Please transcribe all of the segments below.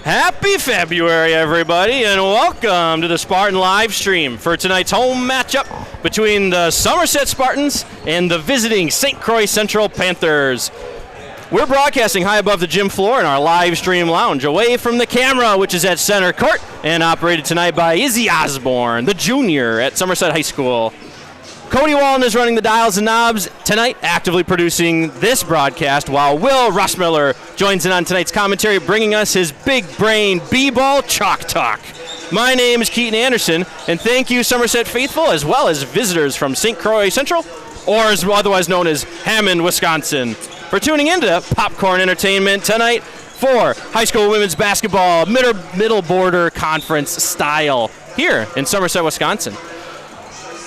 Happy February, everybody, and welcome to the Spartan live stream for tonight's home matchup between the Somerset Spartans and the visiting St. Croix Central Panthers. We're broadcasting high above the gym floor in our live stream lounge, away from the camera, which is at center court, and operated tonight by Izzy Osborne, the junior at Somerset High School. Cody Wallen is running the dials and knobs tonight, actively producing this broadcast, while Will Russmiller joins in on tonight's commentary, bringing us his big brain B-ball chalk talk. My name is Keaton Anderson, and thank you, Somerset faithful, as well as visitors from St. Croix Central, or as otherwise known as Hammond, Wisconsin, for tuning into Popcorn Entertainment tonight for high school women's basketball middle border conference style here in Somerset, Wisconsin.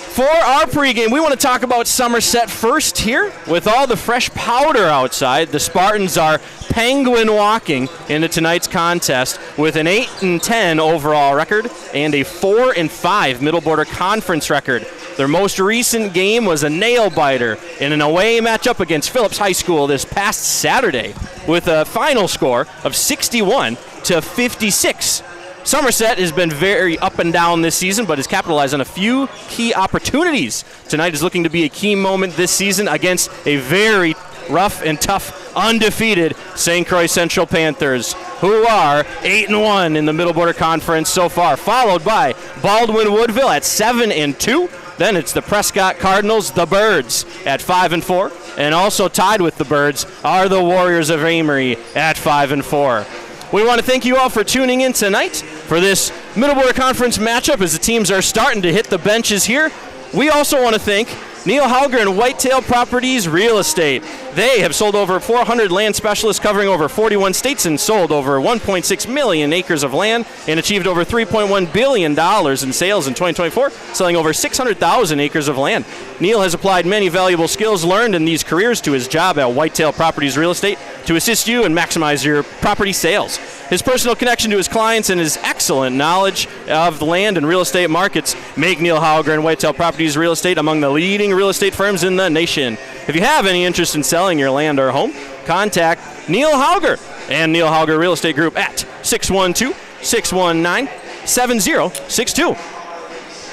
For our pregame, we want to talk about Somerset first here. With all the fresh powder outside, the Spartans are penguin walking into tonight's contest with an 8-10 overall record and a 4-5 middle border conference record. Their most recent game was a nail-biter in an away matchup against Phillips High School this past Saturday with a final score of 61-56. Somerset has been very up and down this season, but has capitalized on a few key opportunities. Tonight is looking to be a key moment this season against a very rough and tough, undefeated St. Croix Central Panthers, who are 8-1 in the Middle Border Conference so far, followed by Baldwin Woodville at 7-2. Then it's the Prescott Cardinals, the Birds, at 5-4. And also tied with the Birds are the Warriors of Amory at 5-4. We want to thank you all for tuning in tonight for this Middle Border Conference matchup as the teams are starting to hit the benches here. We also want to thank Neil Hauger and Whitetail Properties Real Estate. They have sold over 400 land specialists covering over 41 states and sold over 1.6 million acres of land and achieved over $3.1 billion in sales in 2024, selling over 600,000 acres of land. Neil has applied many valuable skills learned in these careers to his job at Whitetail Properties Real Estate to assist you and maximize your property sales. His personal connection to his clients and his excellent knowledge of the land and real estate markets make Neil Hauger and Whitetail Properties Real Estate among the leading real estate firms in the nation. If you have any interest in selling your land or home, contact Neil Hauger and Neil Hauger Real Estate Group at 612-619-7062.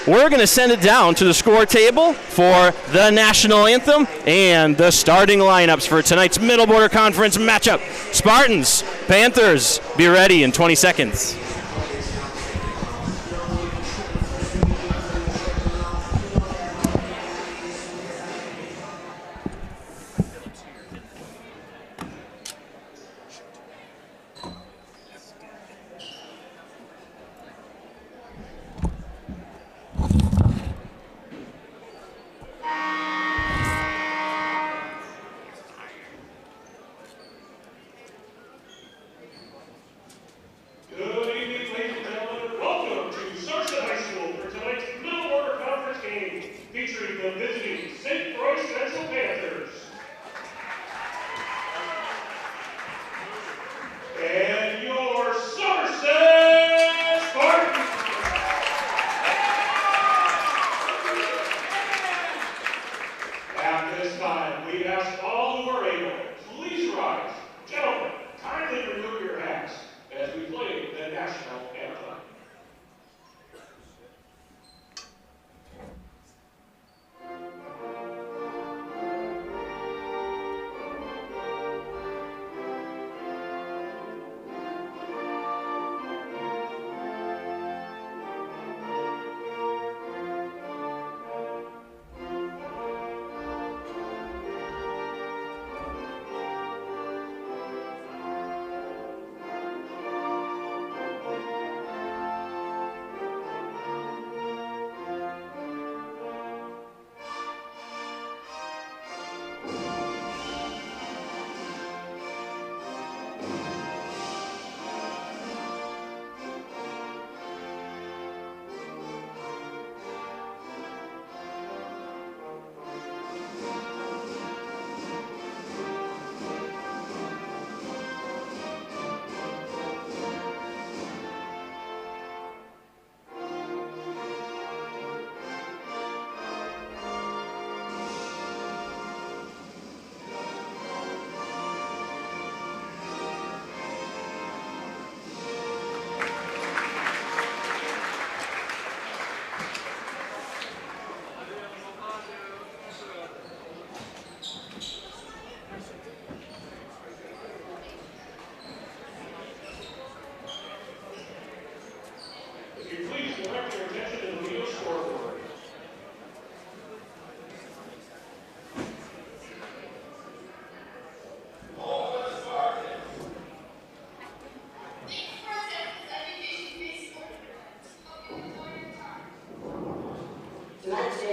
We're going to send it down to the score table for the national anthem and the starting lineups for tonight's Middle Border Conference matchup. Spartans, Panthers, be ready in 20 seconds. Good evening.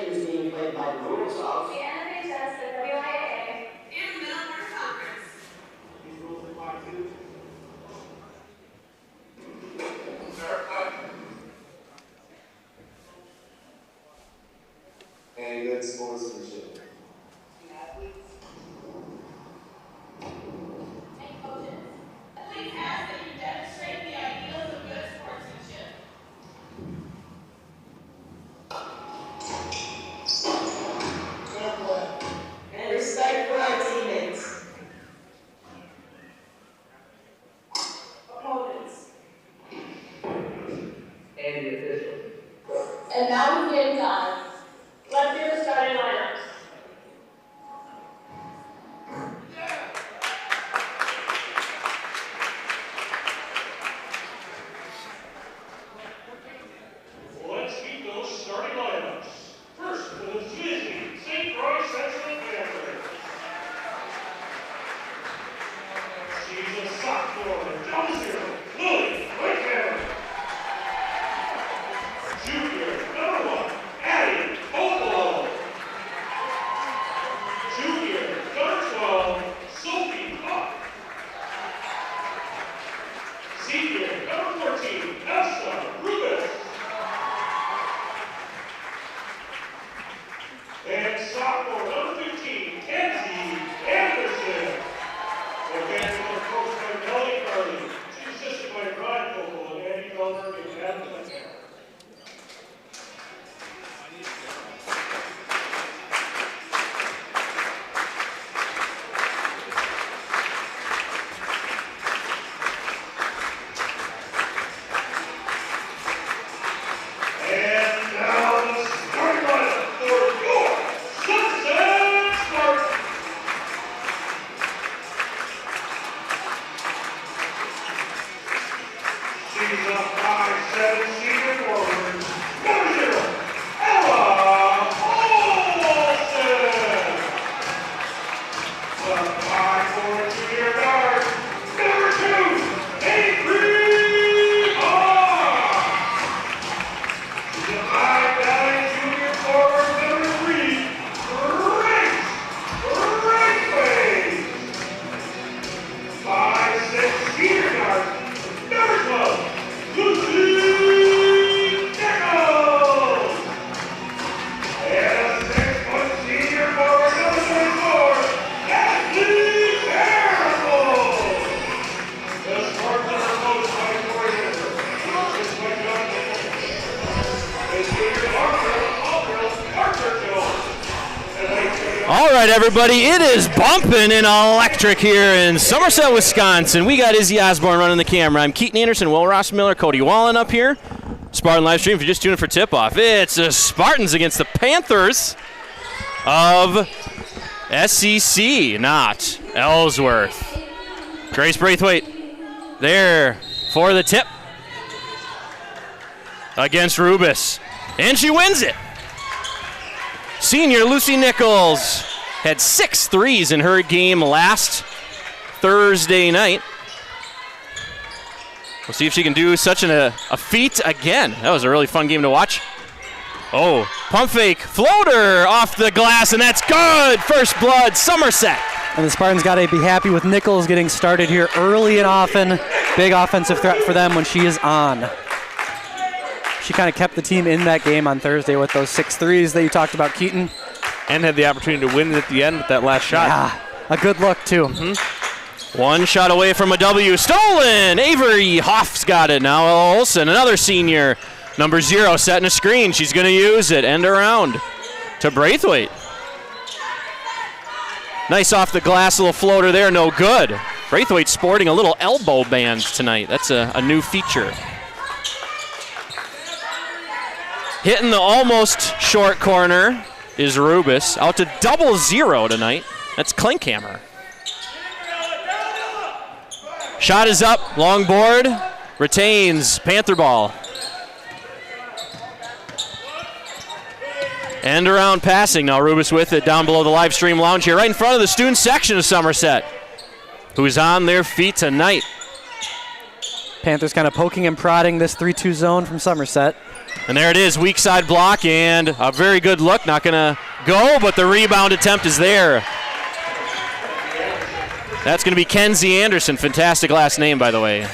game is being played by the rules of the NFHS, the WIAA, and the Middle Border Conference. these rules apply to. And good sportsmanship. And coaches. Athletes ask that you demonstrate the ideals of good sportsmanship. And respect for our teammates. Opponents. And the official. And now we begin time. let's do the starting lineups. Let's meet those starting lineups. First, for the Disney St. Croix Central Family. She's a sophomore, double zero, Lily Whitehammer. Junior, number 1, Addie Opolo. Junior, number 12, Sophie Huck. Senior, number 14, Elsa Rubis. And sophomore, number 15, Kenzie Anderson. Again, we're coached by Melanie Carly. She's assisted by Brian Copel and Andy Feldberg and Adam Lentner. And now the starting lineup for your Sunset Spartans. She's a 5'7" senior forward, number 0, Ella Olsen. The 5'4" junior guard, number 2, Avery Hawk. She's a 5'9" junior forward, number 3, Grace Raceway. 5'6" senior guard, number 12, Lucy Nichols. And a 6-foot senior forward, number 24, Ashley Terrible. The Spartans are coached by Corey River, assisted by John Nichols. And senior Arthur Jones. And late All right, everybody, it is bumping and electric here in Somerset, Wisconsin. We got Izzy Osborne running the camera. I'm Keaton Anderson, Will Ross Miller, Cody Wallen up here. Spartan live stream. If you're just tuning for tip-off, it's the Spartans against the Panthers of SCC, not Ellsworth. Grace Braithwaite there for the tip against Rubis, and she wins it. Senior Lucy Nichols had 6 threes in her game last Thursday night. We'll see if she can do such a feat again. That was a really fun game to watch. Oh, pump fake, floater off the glass, and that's good. First blood, Somerset. And the Spartans got to be happy with Nichols getting started here early and often. Big offensive threat for them when she is on. She kind of kept the team in that game on Thursday with those 6 threes that you talked about, Keaton. And had the opportunity to win it at the end with that last shot. Yeah, a good look, too. One shot away from a W. Stolen! Avery Hoff's got it now. Olsen, another senior. Number 0 setting a screen. She's going to use it. End around to Braithwaite. Nice off the glass, little floater there. No good. Braithwaite sporting a little elbow band tonight. That's a new feature. Hitting the almost short corner is Rubis. Out to 0-0 tonight. That's Klinkhammer. Shot is up. Long board. Retains. Panther ball. End around passing. Now Rubis with it down below the live stream lounge here, right in front of the student section of Somerset, who's on their feet tonight. Panthers kind of poking and prodding this 3-2 zone from Somerset. And there it is, weak side block, and a very good look. Not going to go, but the rebound attempt is there. That's going to be Kenzie Anderson. Fantastic last name, by the way.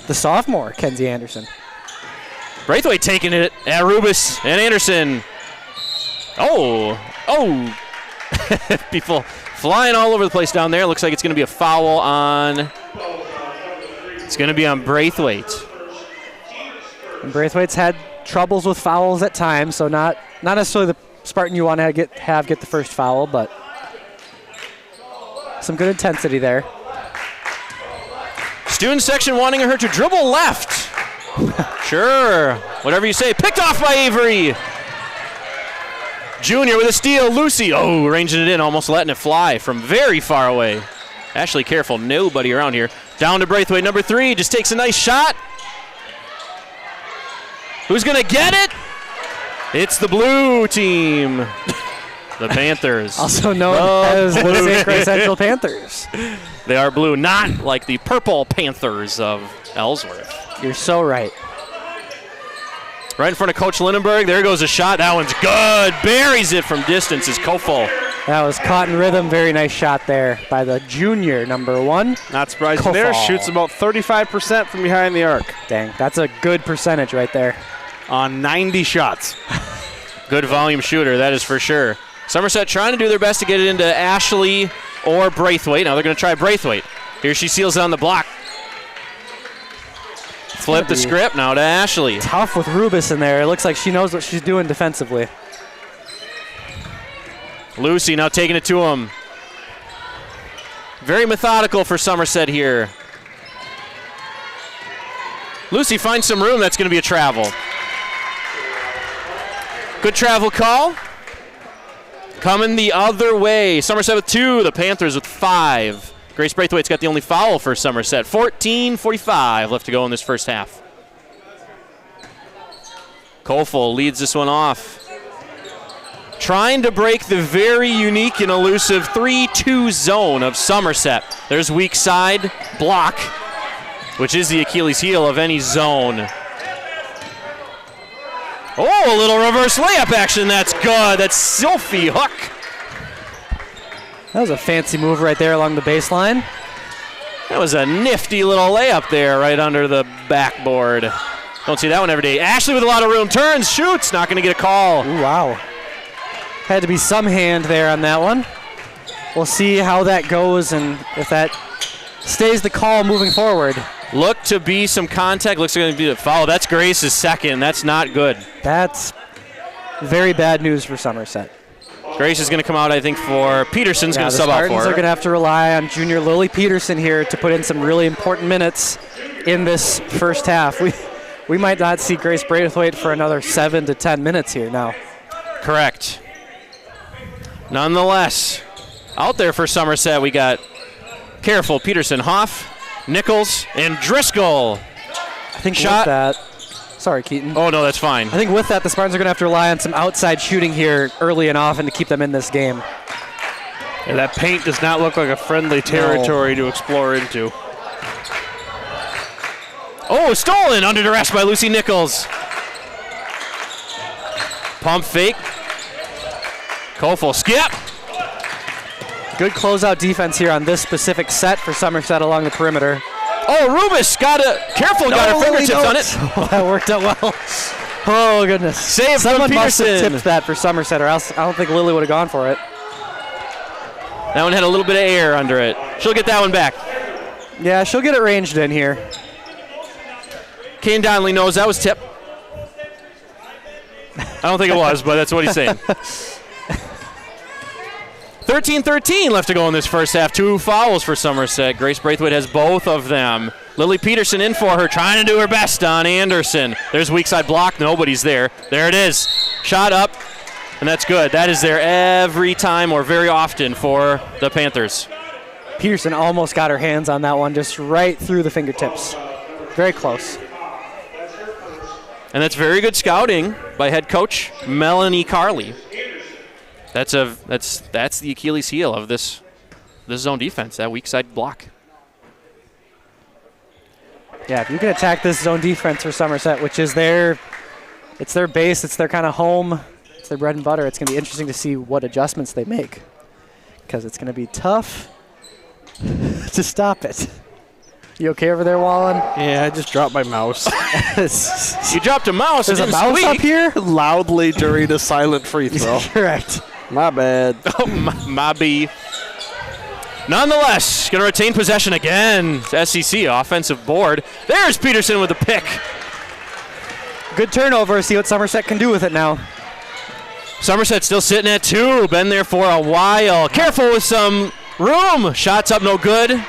The sophomore, Kenzie Anderson. Braithwaite taking it at Rubis and Anderson. Oh. People flying all over the place down there. Looks like it's going to be a foul on. It's going to be on Braithwaite. And Braithwaite's had troubles with fouls at times, so not necessarily the Spartan you want to get the first foul, but some good intensity there. Student section wanting her to dribble left. Sure, whatever you say. Picked off by Avery. Junior with a steal. Lucy, ranging it in, almost letting it fly from very far away. Ashley, careful, nobody around here. Down to Braithwaite, number 3, just takes a nice shot. Who's going to get it? It's the blue team. The Panthers. Also known as the St. Croix Central Panthers. They are blue, not like the purple Panthers of Ellsworth. You're so right. Right in front of Coach Lindenberg. There goes a shot. That one's good. Buries it from distance is Kofel. That was caught in rhythm. Very nice shot there by the junior, number 1. Not surprising there. Shoots about 35% from behind the arc. Dang, that's a good percentage right there. On 90 shots. Good volume shooter, that is for sure. Somerset trying to do their best to get it into Ashley or Braithwaite. Now they're going to try Braithwaite. Here she seals it on the block. Flip the script now to Ashley. Tough with Rubis in there. It looks like she knows what she's doing defensively. Lucy now taking it to him. Very methodical for Somerset here. Lucy finds some room. That's going to be a travel. Good travel call. Coming the other way. Somerset with 2. The Panthers with 5. Grace Braithwaite's got the only foul for Somerset. 14:45 left to go in this first half. Kofel leads this one off. Trying to break the very unique and elusive 3-2 zone of Somerset. There's weak side block, which is the Achilles heel of any zone. Oh, a little reverse layup action. That's good. That's Sylphie Hook. That was a fancy move right there along the baseline. That was a nifty little layup there right under the backboard. Don't see that one every day. Ashley with a lot of room. Turns, shoots. Not going to get a call. Ooh, wow. Had to be some hand there on that one. We'll see how that goes and if that stays the call moving forward. Look to be some contact. Looks like it's going to be a foul. That's Grace's second. That's not good. That's very bad news for Somerset. Grace is going to come out, I think, for Peterson's going to sub out for her. The Spartans are going to have to rely on junior Lily Peterson here to put in some really important minutes in this first half. We might not see Grace Braithwaite for another 7 to 10 minutes here now. Correct. Nonetheless, out there for Somerset, we got careful Peterson, Hoff, Nichols, and Driscoll. I think shot. With that, sorry, Keaton. Oh, no, that's fine. I think with that, the Spartans are going to have to rely on some outside shooting here early and often to keep them in this game. Yeah, that paint does not look like a friendly territory to explore into. Oh, stolen under duress by Lucy Nichols. Pump fake. Kofel skip. Good closeout defense here on this specific set for Somerset along the perimeter. Oh, Rubis got her fingertips on it. Oh, that worked out well. Oh, goodness. Save Someone from must have Peterson. tipped that for Somerset, or else I don't think Lily would have gone for it. That one had a little bit of air under it. She'll get that one back. Yeah, she'll get it ranged in here. Kane Donnelly knows that was tip. I don't think it was, but that's what he's saying. 13-13 left to go in this first half. 2 fouls for Somerset. Grace Braithwaite has both of them. Lily Peterson in for her, trying to do her best on Anderson. There's weak side block. Nobody's there. There it is. Shot up, and that's good. That is there every time or very often for the Panthers. Peterson almost got her hands on that one, just right through the fingertips. Very close. And that's very good scouting by head coach Melanie Carley. That's the Achilles heel of this zone defense, that weak side block. Yeah, if you can attack this zone defense for Somerset, which is their It's their base. It's their kind of home. It's their bread and butter. It's going to be interesting to see what adjustments they make because it's going to be tough to stop it. You okay over there, Wallen? Yeah, I just dropped my mouse. You dropped a mouse. There's a it didn't mouse squeak. up here? Loudly during a silent free throw. Correct. My bad. Oh, my B. Nonetheless, going to retain possession again. SEC offensive board. There's Peterson with the pick. Good turnover. See what Somerset can do with it now. Somerset still sitting at 2. Been there for a while. Careful with some room. Shots up, no good. A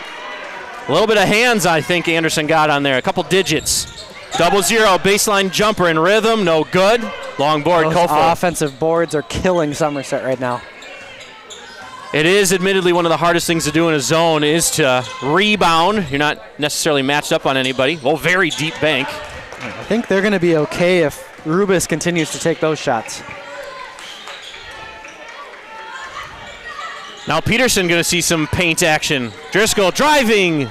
little bit of hands, I think Anderson got on there. A couple digits. 0-0, baseline jumper in rhythm, no good. Long board, Those Kofo. offensive boards are killing Somerset right now. It is admittedly one of the hardest things to do in a zone is to rebound. You're not necessarily matched up on anybody. Well, very deep bank. I think they're going to be okay if Rubis continues to take those shots. Now Peterson going to see some paint action. Driscoll driving.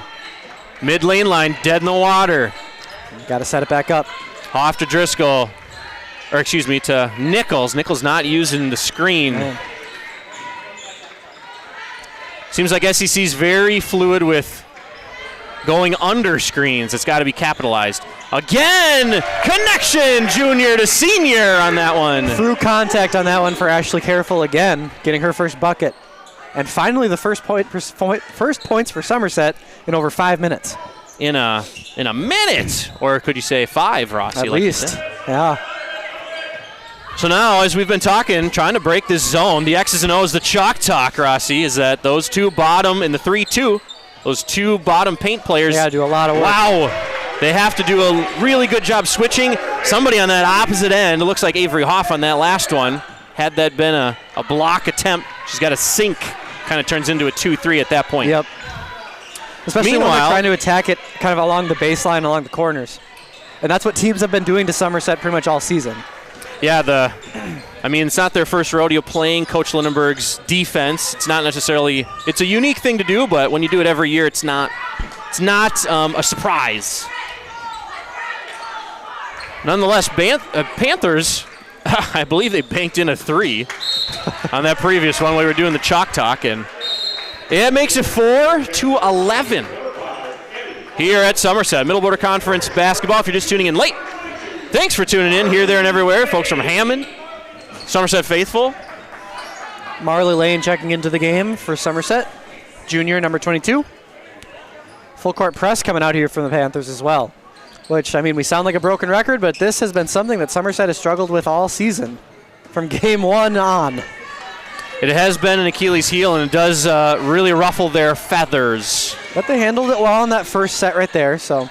Mid lane line, dead in the water. Got to set it back up. Off to Driscoll. Or excuse me, to Nichols. Nichols not using the screen. Man. Seems like SEC's very fluid with going under screens. It's got to be capitalized. Again, connection, junior to senior on that one. Through contact on that one for Ashley Careful again, getting her first bucket. And finally the first points for Somerset in over 5 minutes. In a minute, or could you say 5, Rossi? At like you least, said? yeah. So now, as we've been talking, trying to break this zone, the X's and O's, the chalk talk, Rossi, is that those two bottom in the 3-2, those two bottom paint players. Yeah, do a lot of work. Wow. They have to do a really good job switching. Somebody on that opposite end, it looks like Avery Hoff on that last one. Had that been a block attempt, she's got a sink. Kind of turns into a 2-3 at that point. Yep. Especially when Meanwhile, they're trying to attack it kind of along the baseline, along the corners. And that's what teams have been doing to Somerset pretty much all season. yeah, it's not their first rodeo playing Coach Lindenberg's defense. It's not necessarily, it's a unique thing to do, but when you do it every year, it's not a surprise. Nonetheless, Panthers, I believe they banked in a 3 on that previous one. We were doing the chalk talk, and it makes it 4-11 here at Somerset. Middle Border Conference basketball, if you're just tuning in late. Thanks for tuning in here, there, and everywhere. Folks from Hammond, Somerset faithful. Marley Lane checking into the game for Somerset. Junior, number 22. Full court press coming out here from the Panthers as well. Which, we sound like a broken record, but this has been something that Somerset has struggled with all season, from game 1 on. It has been an Achilles heel, and it does really ruffle their feathers. But they handled it well in that first set right there, so.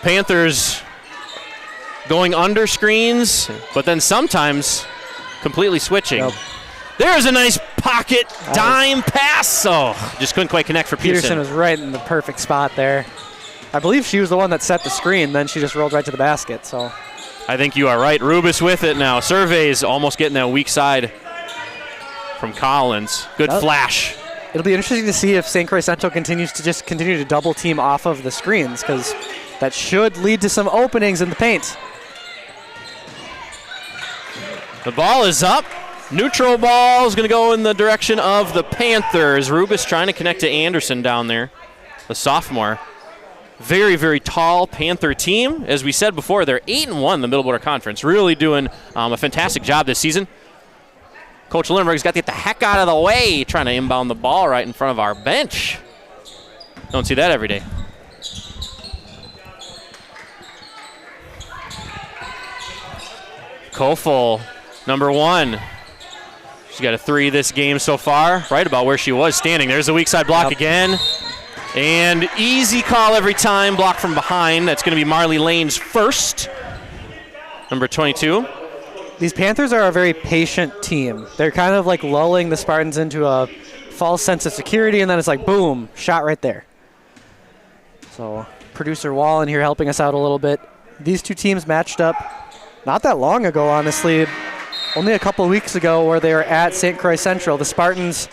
Panthers going under screens, but then sometimes completely switching. Yep. There's a nice pocket dime pass. Oh, just couldn't quite connect for Peterson Peterson. was right in the perfect spot there. I believe she was the one that set the screen, then she just rolled right to the basket, so. I think you are right. Rubis with it now. Surveys almost getting that weak side from Collins. Good flash. It'll be interesting to see if St. Croix Central continues to double team off of the screens, because that should lead to some openings in the paint. The ball is up. Neutral ball is going to go in the direction of the Panthers. Rubis trying to connect to Anderson down there, the sophomore. Very, very tall Panther team. As we said before, they're 8-1 in the Middle Border Conference. Really doing a fantastic job this season. Coach Lindenberg's got to get the heck out of the way, trying to inbound the ball right in front of our bench. Don't see that every day. Kofel, number 1. She's got a 3 this game so far, right about where she was standing. There's the weak side block again. And easy call every time, block from behind. That's going to be Marley Lane's first. Number 22. These Panthers are a very patient team. They're kind of like lulling the Spartans into a false sense of security, and then it's like, boom, shot right there. So producer Wallen here helping us out a little bit. These two teams matched up not that long ago, honestly. Only a couple of weeks ago where they were at St. Croix Central. The Spartans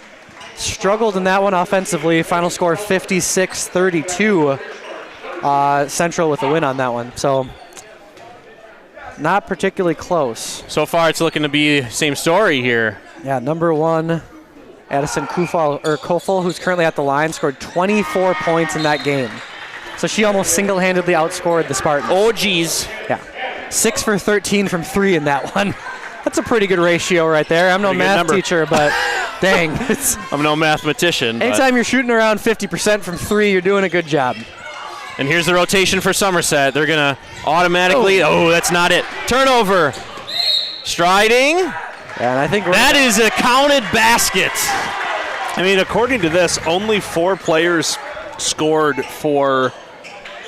struggled in that one offensively. Final score 56-32. Central with a win on that one. So not particularly close. So far, it's looking to be same story here. Yeah, number 1, Addison Kofel, who's currently at the line, scored 24 points in that game. So she almost single-handedly outscored the Spartans. Oh, geez. Yeah. 6 for 13 from 3 in that one. That's a pretty good ratio right there. I'm no Pretty good math number. teacher, but dang. I'm no mathematician. but- Anytime you're shooting around 50% from 3, you're doing a good job. And here's the rotation for Somerset. They're going to automatically. Oh, that's not it. Turnover. Striding. And I think That is a counted basket. I mean, according to this, only 4 players scored for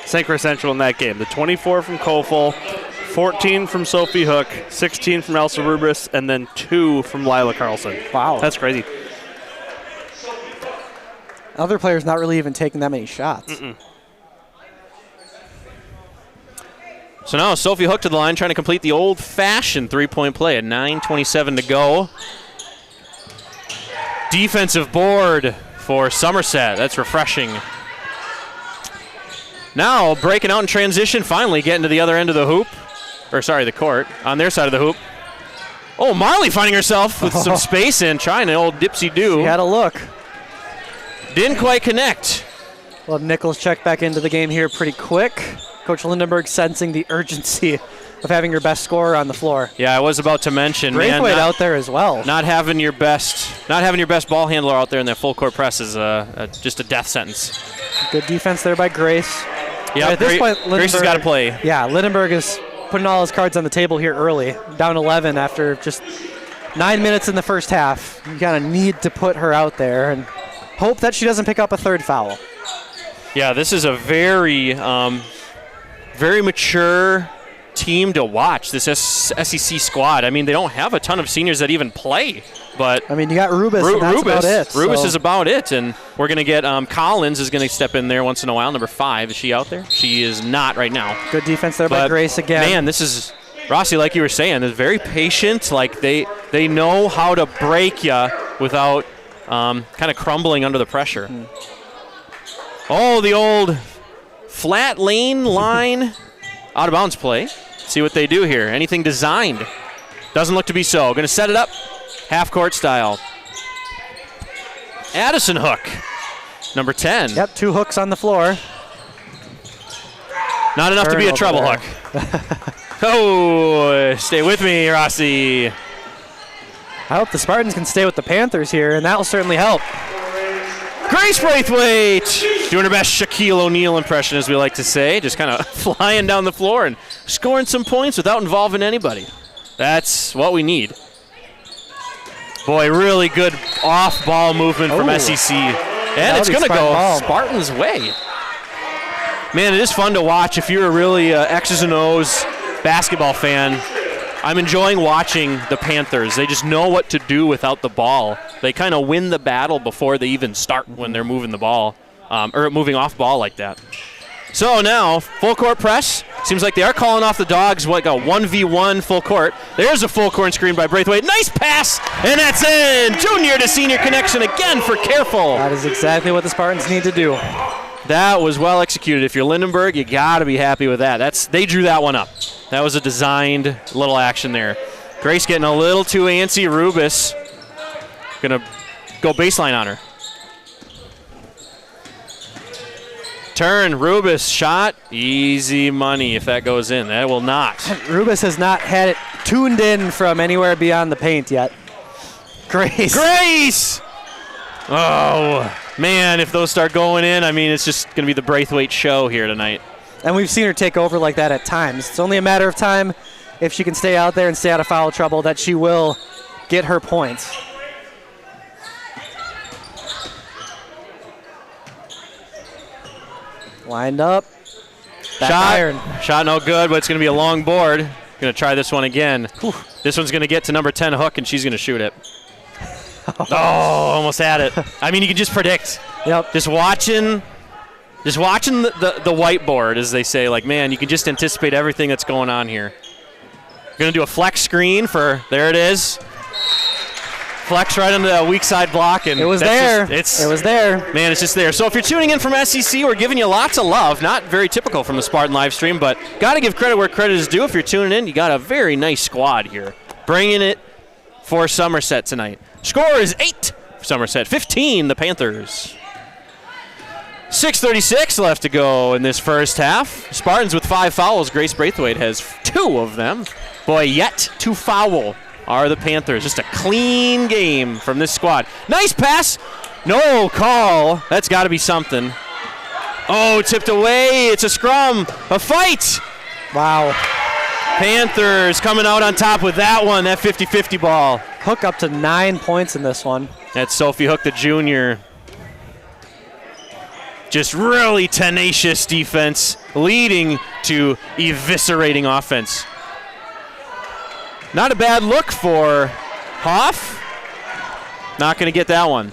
St. Croix Central in that game. The 24 from Kofel, 14 from Sophie Hook, 16 from Elsa Rubris, and then 2 from Lila Carlson. Wow. That's crazy. other players not really even taking that many shots. So now Sophie Hook to the line, trying to complete the old-fashioned three-point play at 9:27 to go. Defensive board for Somerset. That's refreshing. Now breaking out in transition, finally getting to the other end of the hoop. Or sorry, the court. On their side of the hoop. Oh, Marley finding herself with some space in, trying an old dipsy-do. She had a look. Didn't quite connect. Well, Nichols checked back into the game here pretty quick. Coach Lindenberg sensing the urgency of having your best scorer on the floor. Yeah, I was about to mention, Braithwaite out there as well. Not having your best ball handler out there in that full court press is just a death sentence. Good defense there by Grace. Yeah, at this point, Grace has got to play. Yeah, Lindenberg is putting all his cards on the table here early, down 11 after just 9 minutes in the first half. You kind of need to put her out there and hope that she doesn't pick up a third foul. Yeah, this is a very, very mature team to watch, this SEC squad. I mean, they don't have a ton of seniors that even play, but I mean, you got Rubis, and that's about it. Rubis is about it, and we're going to get Collins is going to step in there once in a while, number 5. Is she out there? She is not right now. Good defense there by But, Grace again. Man, this is, Rossi, like you were saying, is very patient. Like, they know how to break you without kind of crumbling under the pressure. Oh, the old flat lane line out of bounds play. See what they do here. Anything designed. Doesn't look to be so. Going to set it up half court style. Addison Hook, number 10. Yep, 2 hooks on the floor. Not enough to be a trouble there. hook. Oh, stay with me, Rossi. I hope the Spartans can stay with the Panthers here, and that will certainly help. Grace Braithwaite doing her best Shaquille O'Neal impression, as we like to say, just kind of flying down the floor and scoring some points without involving anybody. That's what we need. Boy, really good off-ball movement from SEC. And it's going to go Spartans' way. Man, it is fun to watch if you're a really X's and O's basketball fan. I'm enjoying watching the Panthers. They just know what to do without the ball. They kind of win the battle before they even start when they're moving the ball, or moving off ball like that. So now, full court press. Seems like they are calling off the Dogs, what, got 1v1 full court. There's a full court screen by Braithwaite. Nice pass, and that's in. Junior to senior connection again for Careful. That is exactly what the Spartans need to do. That was well executed. If you're Lindenberg, you got to be happy with that. They drew that one up. That was a designed little action there. Grace getting a little too antsy. Rubis going to go baseline on her. Turn, Rubis, shot. Easy money if that goes in. That will not. Rubis has not had it tuned in from anywhere beyond the paint yet. Grace! Oh, man, if those start going in, I mean, it's just going to be the Braithwaite show here tonight. And we've seen her take over like that at times. It's only a matter of time if she can stay out there and stay out of foul trouble that she will get her points. Lined up. Back iron. Shot no good, but it's going to be a long board. Going to try this one again. Whew. This one's going to get to number 10 Hook, and she's going to shoot it. Oh, almost had it. I mean, you can just predict. Yep. Just watching the whiteboard, as they say. Like, man, you can just anticipate everything that's going on here. Going to do a flex screen for, there it is. Flex right into that weak side block, and It was that's there. Just, It was there. Man, it's just there. So if you're tuning in from SEC, we're giving you lots of love. Not very typical from the Spartan live stream, but got to give credit where credit is due. If you're tuning in, you got a very nice squad here. Bringing it for Somerset tonight. Score is 8 for Somerset, 15 the Panthers. 6:36 left to go in this first half. Spartans with 5 fouls. Grace Braithwaite has 2 of them. Boy, yet to foul are the Panthers. Just a clean game from this squad. Nice pass. No call. That's got to be something. Oh, tipped away. It's a scrum. A fight. Wow. Panthers coming out on top with that one, that 50-50 ball. Hook up to 9 points in this one. That's Sophie Hook, the junior. Just really tenacious defense, leading to eviscerating offense. Not a bad look for Hoff. Not going to get that one.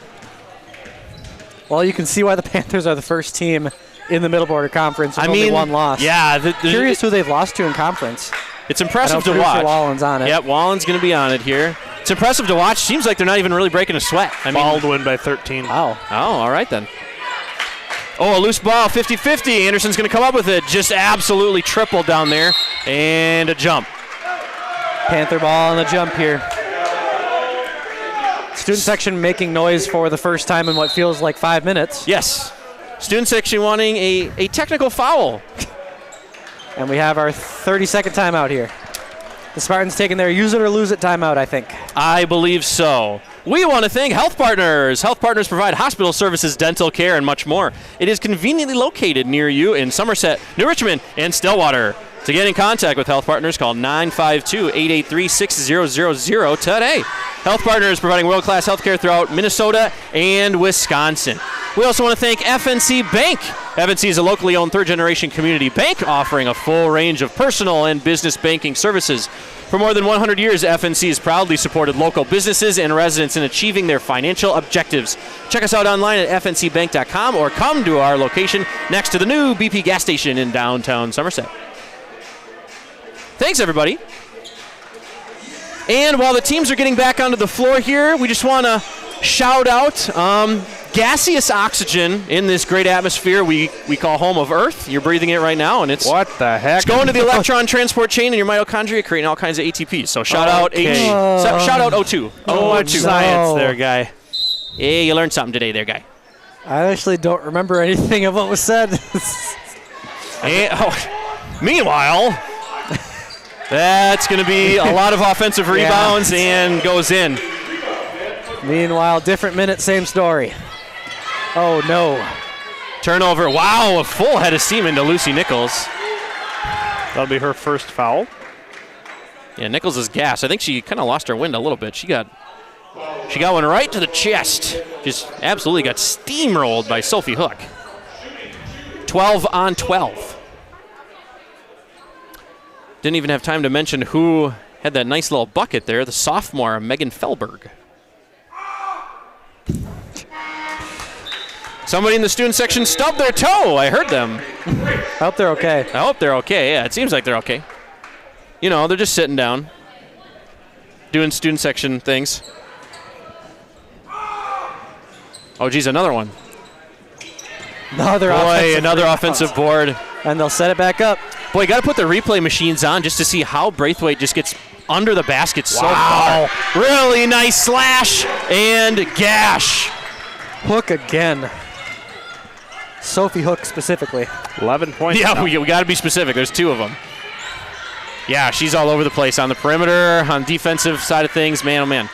Well, you can see why the Panthers are the first team in the Middle Border Conference with only one loss. Yeah. Curious who they've lost to in conference. It's impressive to Producer watch. Wallen's on it. Yep, Wallen's going to be on it here. It's impressive to watch. Seems like they're not even really breaking a sweat. Baldwin by 13. Wow. Oh, all right then. Oh, a loose ball, 50-50. Anderson's going to come up with it. Just absolutely tripled down there. And a jump. Panther ball on the jump here. Student section making noise for the first time in what feels like 5 minutes. Yes. Student section wanting a technical foul. And we have our 30-second timeout here. The Spartans taking their use it or lose it timeout, I think. I believe so. We want to thank Health Partners. Health Partners provide hospital services, dental care, and much more. It is conveniently located near you in Somerset, New Richmond, and Stillwater. To get in contact with Health Partners, call 952-883-6000 today. Health Partners providing world-class health care throughout Minnesota and Wisconsin. We also want to thank FNC Bank. FNC is a locally owned third-generation community bank offering a full range of personal and business banking services. For more than 100 years, FNC has proudly supported local businesses and residents in achieving their financial objectives. Check us out online at fncbank.com or come to our location next to the new BP gas station in downtown Somerset. Thanks, everybody. And while the teams are getting back onto the floor here, we just want to shout out gaseous oxygen in this great atmosphere we call home of Earth. You're breathing it right now, and it's What the heck? it's going to the electron transport chain in your mitochondria, creating all kinds of ATPs. So shout out shout out O2. Much science there, guy. Hey, you learned something today there, guy. I actually don't remember anything of what was said. Meanwhile, that's going to be a lot of offensive rebounds and goes in. Meanwhile, different minute, same story. Oh, no. Turnover. Wow, a full head of steam into Lucy Nichols. That'll be her first foul. Yeah, Nichols is gassed. I think she kind of lost her wind a little bit. She got one right to the chest. Just absolutely got steamrolled by Sophie Hook. 12 on 12. Didn't even have time to mention who had that nice little bucket there, the sophomore, Megan Felberg. Somebody in the student section stubbed their toe. I heard them. I hope they're okay. I hope they're okay. Yeah, it seems like they're okay. You know, they're just sitting down, doing student section things. Oh, geez, another one. Another offensive board. And they'll set it back up. Boy, you got to put the replay machines on just to see how Braithwaite just gets under the basket so far. Really nice slash and gash. Hook again. Sophie Hook specifically. 11 points. Yeah, we got to be specific. There's 2 of them. Yeah, she's all over the place on the perimeter, on defensive side of things. Man, oh, man.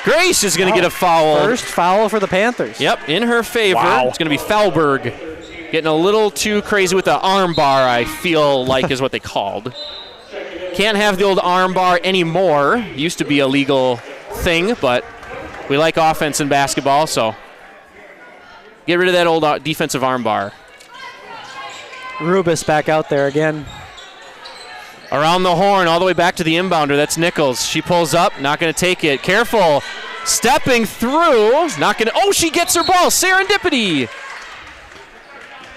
Grace is going to get a foul. First foul for the Panthers. Yep, in her favor. Wow. It's going to be Felberg. Getting a little too crazy with the arm bar, I feel like is what they called. Can't have the old arm bar anymore. Used to be a legal thing, but we like offense in basketball, so get rid of that old defensive arm bar. Rubis back out there again. Around the horn, all the way back to the inbounder. That's Nichols. She pulls up, not going to take it. Careful. Stepping through. Not going to. Oh, she gets her ball. Serendipity.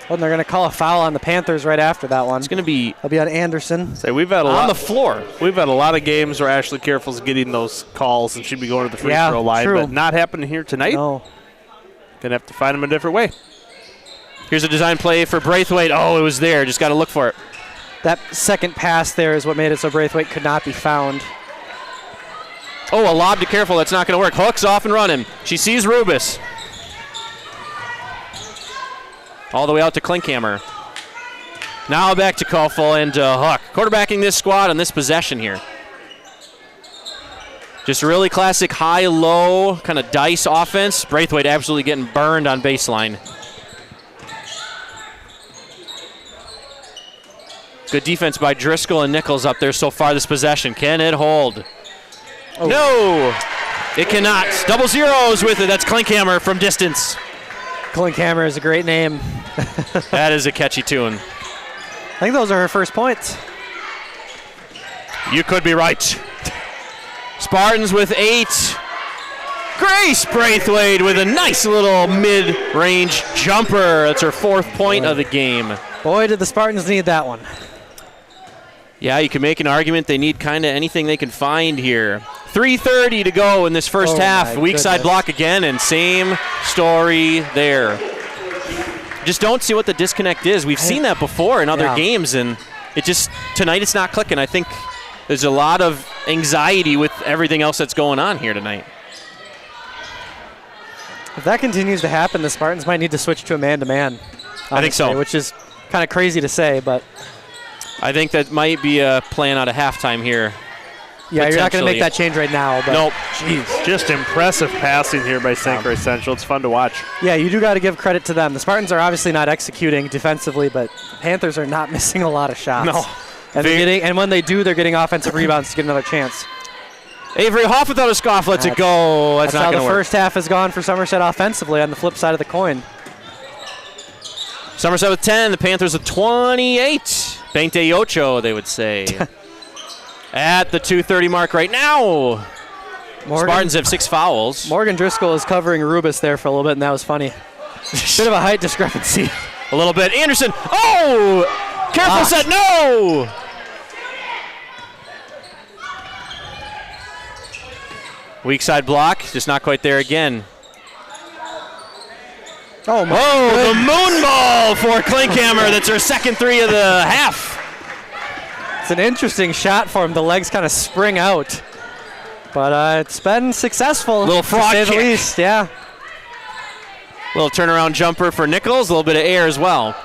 and they're going to call a foul on the Panthers right after that one. It's going to be It'll be on Anderson. Say we've had on the floor. We've had a lot of games where Ashley Careful's getting those calls and she'd be going to the free throw line, true. but not happening here tonight. No. Gonna have to find them a different way. Here's a design play for Braithwaite. Oh, it was there. Just got to look for it. That second pass there is what made it so Braithwaite could not be found. Oh, a lob to Careful. That's not going to work. Hook's off and running. She sees Rubis. All the way out to Klinkhammer. Now back to Koffel and Hook. Quarterbacking this squad on this possession here. Just really classic high-low kind of dice offense. Braithwaite absolutely getting burned on baseline. Good defense by Driscoll and Nichols up there so far this possession. Can it hold? Oh. No, it cannot. Double zeros with it. That's Klinkhammer from distance. Klinkhammer is a great name. That is a catchy tune. I think those are her first points. You could be right. Spartans with 8. Grace Braithwaite with a nice little mid-range jumper. That's her 4th point of the game. Boy, did the Spartans need that one. Yeah, you can make an argument they need kind of anything they can find here. 3:30 to go in this first half. Weak side block again, and same story there. Just don't see what the disconnect is. We've seen that before in other games, and tonight it's not clicking. I think there's a lot of anxiety with everything else that's going on here tonight. If that continues to happen, the Spartans might need to switch to a man-to-man. I think so. Which is kind of crazy to say, but I think that might be a plan out of halftime here. Yeah, you're not going to make that change right now. But nope. Jeez. Just impressive passing here by St. Croix Central. It's fun to watch. Yeah, you do got to give credit to them. The Spartans are obviously not executing defensively, but the Panthers are not missing a lot of shots. No. And when they do, they're getting offensive rebounds to get another chance. Avery Hoff without a scoff lets it go. That's not how going to the work. first half has gone for Somerset offensively on the flip side of the coin. Somerset with 10, the Panthers with 28. 28, they would say. At the 2:30 mark right now. Spartans have 6 fouls. Morgan Driscoll is covering Rubis there for a little bit, and that was funny. Bit of a height discrepancy. A little bit. Anderson. Oh! Careful set. No! Weak side block. Just not quite there again. Oh, my the moon ball for Klinkhammer. That's her second 3 of the half. It's an interesting shot for him. The legs kind of spring out. But it's been successful. Little frog to say kick. the least, yeah. Little turnaround jumper for Nichols. A little bit of air as well.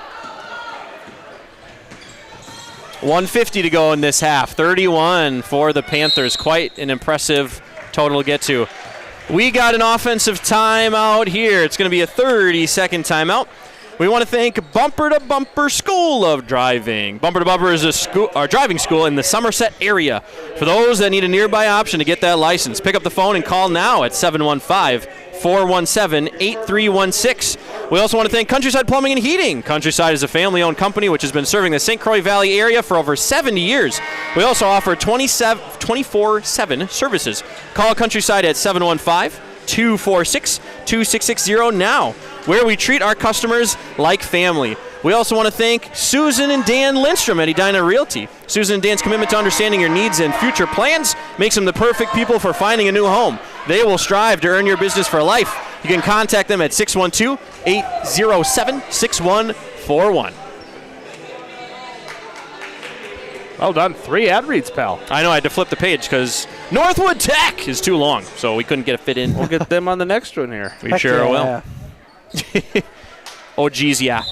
1:50 to go in this half. 31 for the Panthers. Quite an impressive total to get to. We got an offensive timeout here. It's going to be a 30-second timeout. We want to thank Bumper to Bumper School of Driving. Bumper to Bumper is a driving school in the Somerset area. For those that need a nearby option to get that license, pick up the phone and call now at 715-417-8316. We also want to thank Countryside Plumbing and Heating. Countryside is a family-owned company which has been serving the St. Croix Valley area for over 70 years. We also offer 24/7 services. Call Countryside at 715-246-2660 now, where we treat our customers like family. We also want to thank Susan and Dan Lindstrom at Edina Realty. Susan and Dan's commitment to understanding your needs and future plans makes them the perfect people for finding a new home. They will strive to earn your business for life. You can contact them at 612-807-6141. Well done. 3 ad reads, pal. I know, I had to flip the page because Northwood Tech is too long, so we couldn't get a fit in. We'll get them on the next one here. We sure will. Oh, geez, yeah.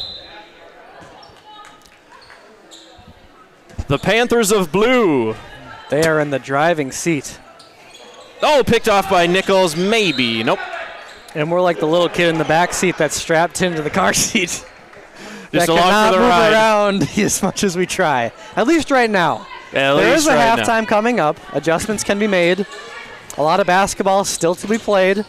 The Panthers of Blue. They are in the driving seat. Oh, picked off by Nichols. Maybe. Nope. And we're like the little kid in the back seat that's strapped into the car seat. Just along for the move ride. around as much as we try. At least right now. There is a halftime coming up. Adjustments can be made. A lot of basketball still to be played.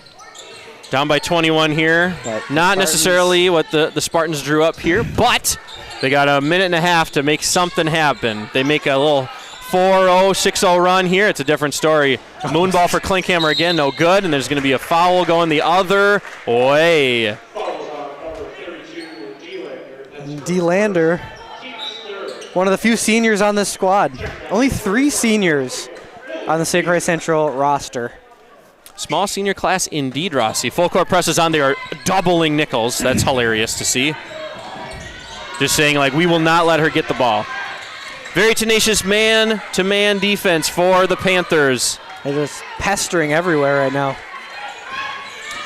Down by 21 here. Not necessarily what the Spartans drew up here, but they got a minute and a half to make something happen. They make a little 4-0, 6-0 run here. It's a different story. Moonball for Klinkhammer again, no good, and there's going to be a foul going the other way. DeLander, one of the few seniors on this squad. Only 3 seniors on the St. Croix Central roster. Small senior class indeed, Rossi. Full court presses on. They are doubling Nichols. That's hilarious to see. Just saying, like, we will not let her get the ball. Very tenacious man-to-man defense for the Panthers. They're just pestering everywhere right now.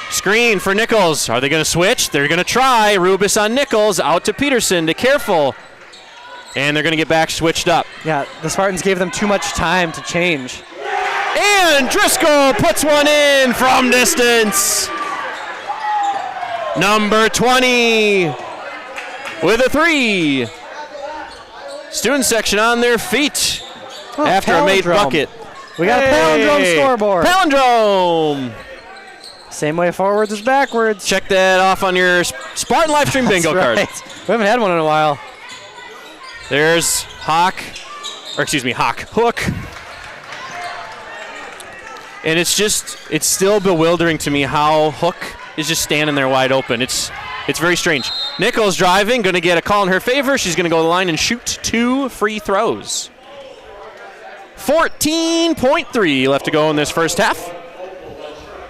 Screen for Nichols. Are they going to switch? They're going to try. Rubis on Nichols. Out to Peterson. To Careful. And they're going to get back switched up. Yeah, the Spartans gave them too much time to change. And Driscoll puts one in from distance. Number 20 with a 3. Student section on their feet after a made bucket. We got a palindrome scoreboard. Palindrome. Same way forwards as backwards. Check that off on your Spartan live stream bingo card. We haven't had one in a while. There's Hook. And it's still bewildering to me how Hook is just standing there wide open. It's very strange. Nichols driving, going to get a call in her favor. She's going to go to the line and shoot 2 free throws. 14.3 left to go in this first half.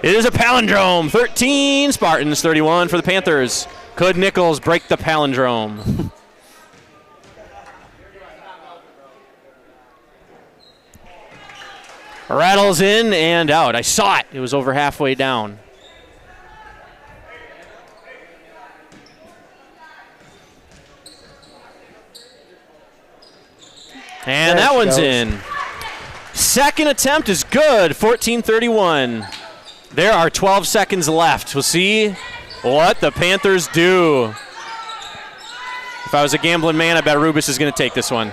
It is a palindrome. 13 Spartans, 31 for the Panthers. Could Nichols break the palindrome? Rattles in and out. I saw it. It was over halfway down. And that one's in. Second attempt is good. 14-31. There are 12 seconds left. We'll see what the Panthers do. If I was a gambling man, I bet Rubis is going to take this one.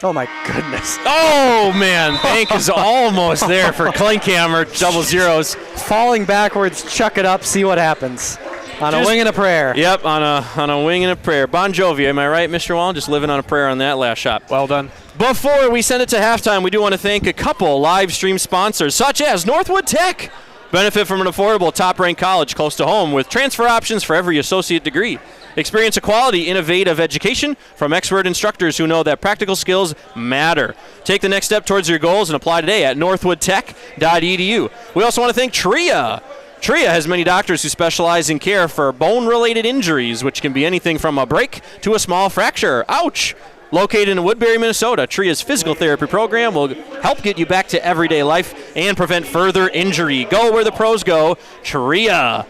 Oh, my goodness. Oh, man. Bank is almost there for Klinkhammer. Double zeros. Falling backwards, chuck it up, see what happens. On a wing and a prayer. Yep, on a wing and a prayer. Bon Jovi, am I right, Mr. Wall? Just living on a prayer on that last shot. Well done. Before we send it to halftime, we do want to thank a couple live stream sponsors, such as Northwood Tech. Benefit from an affordable, top-ranked college close to home with transfer options for every associate degree. Experience a quality, innovative education from expert instructors who know that practical skills matter. Take the next step towards your goals and apply today at northwoodtech.edu. We also want to thank TRIA. TRIA has many doctors who specialize in care for bone-related injuries, which can be anything from a break to a small fracture. Ouch! Located in Woodbury, Minnesota, TRIA's physical therapy program will help get you back to everyday life and prevent further injury. Go where the pros go, TRIA.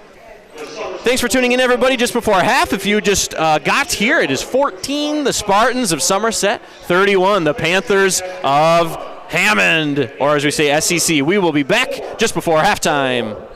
Thanks for tuning in, everybody. Just before half, if you just got here, it is 14, the Spartans of Somerset, 31, the Panthers of Hammond, or as we say, SEC. We will be back just before halftime.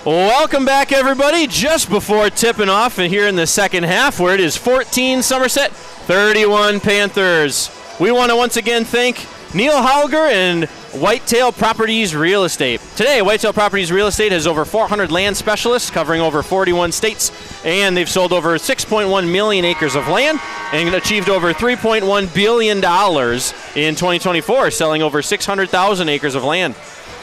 Welcome back, everybody. Just before tipping off and here in the second half, where it is 14 Somerset, 31 Panthers. We want to once again thank Neil Hauger and Whitetail Properties Real Estate. Today, Whitetail Properties Real Estate has over 400 land specialists covering over 41 states, and they've sold over 6.1 million acres of land and achieved over $3.1 billion in 2024, selling over 600,000 acres of land.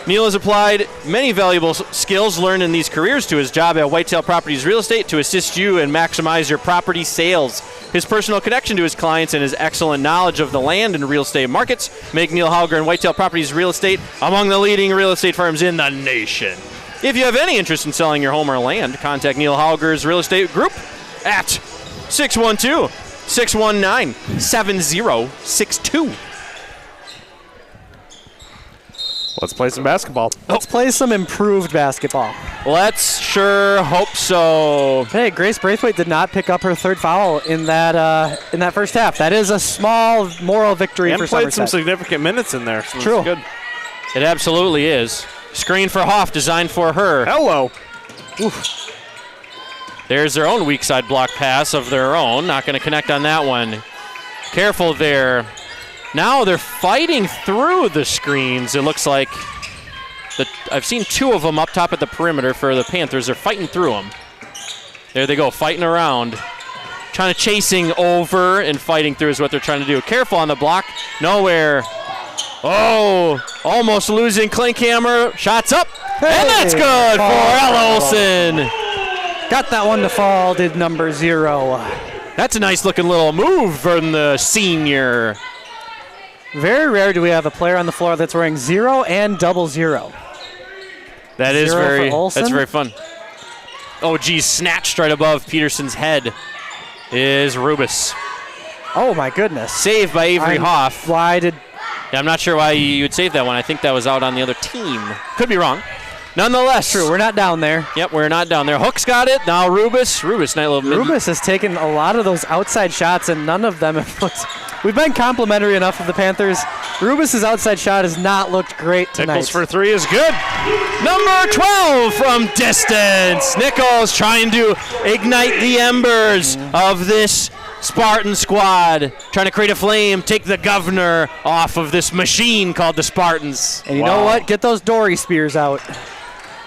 Neil has applied many valuable skills learned in these careers to his job at Whitetail Properties Real Estate to assist you and maximize your property sales. His personal connection to his clients and his excellent knowledge of the land and real estate markets make Neil Hauger and Whitetail Properties Real Estate among the leading real estate firms in the nation. If you have any interest in selling your home or land, contact Neil Hauger's Real Estate Group at 612-619-7062. Let's play some basketball. Let's play some improved basketball. Let's sure hope so. Hey, Grace Braithwaite did not pick up her third foul in that first half. That is a small moral victory And for played Somerset. some significant minutes in there. So True. Good. It absolutely is. Screen for Hoff, designed for her. Hello. There's their own weak side block pass of their own. Not going to connect on that one. Careful there. Now they're fighting through the screens. It looks like I've seen two of them up top at the perimeter for the Panthers. They're fighting through them. There they go, fighting around. Trying to chasing over and fighting through is what they're trying to do. Careful on the block. Nowhere. Oh, almost losing Klinkhammer. Shots up. And that's good for Ella Olsen. Got that one to fall, did number 0. That's a nice looking little move from the senior. Very rare do we have a player on the floor that's wearing 0 and 00. That is 0 for very, Olsen. that's very fun. Oh, geez, snatched right above Peterson's head is Rubis. Oh, my goodness. Saved by Avery Hoff. Why did... Yeah, I'm not sure why you would save that one. I think that was out on the other team. Could be wrong. Nonetheless. True, we're not down there. Yep, we're not down there. Hook's got it. Now Rubis. Rubis, nice little Rubis has taken a lot of those outside shots, and none of them have looked... We've been complimentary enough of the Panthers. Rubis' outside shot has not looked great tonight. Nichols for 3 is good. Number 12 from distance. Nichols trying to ignite the embers of this Spartan squad. Trying to create a flame, take the governor off of this machine called the Spartans. And you know what? Get those Dory spears out.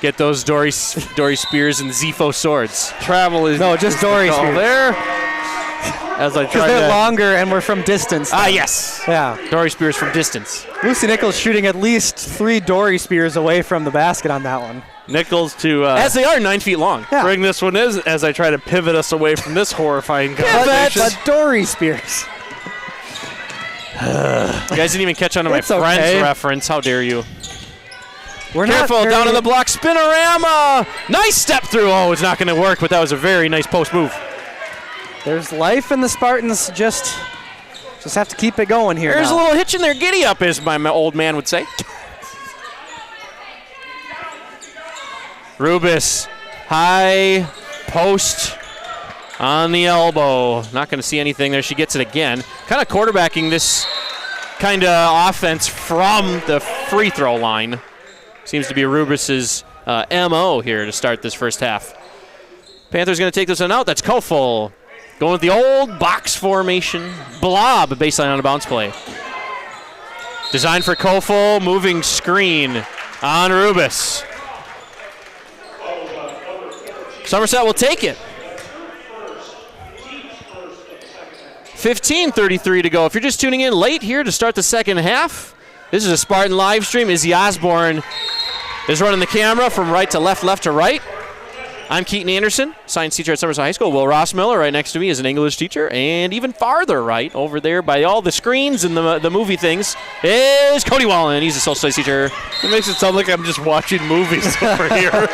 Get those Dory spears and Zepho swords. Travel is No, just Dory spears. there. As I Because tried they're to longer and we're from distance. Ah, yes. Yeah. Dory spears from distance. Lucy Nichols shooting at least 3 Dory spears away from the basket on that one. Nichols to As they are 9 feet long. Yeah. bring this one is as I try to pivot us away from this horrifying But conversation. Dory spears. You guys didn't even catch on to my It's friend's okay. reference. How dare you? We're Careful, not down on the block, spinorama! Nice step through. Oh, it's not going to work, but that was a very nice post move. There's life in the Spartans. Just have to keep it going here. There's now. a little hitch in their giddy up, as my old man would say. Rubis, high post on the elbow. Not going to see anything there. She gets it again. Kind of quarterbacking this kind of offense from the free throw line. Seems to be Rubis's MO here to start this first half. Panthers going to take this one out. That's Kofel. Going with the old box formation. Blob, baseline on a bounce play. Designed for Kofel, moving screen on Rubis. Somerset will take it. 15:33 to go. If you're just tuning in late here to start the second half, this is a Spartan live stream. Izzy Osborne is running the camera from right to left, left to right. I'm Keaton Anderson, science teacher at Somerset High School. Will Rossmiller right next to me is an English teacher. And even farther right, over there by all the screens and the movie things, is Cody Wallen. He's a social studies teacher. It makes it sound like I'm just watching movies over here.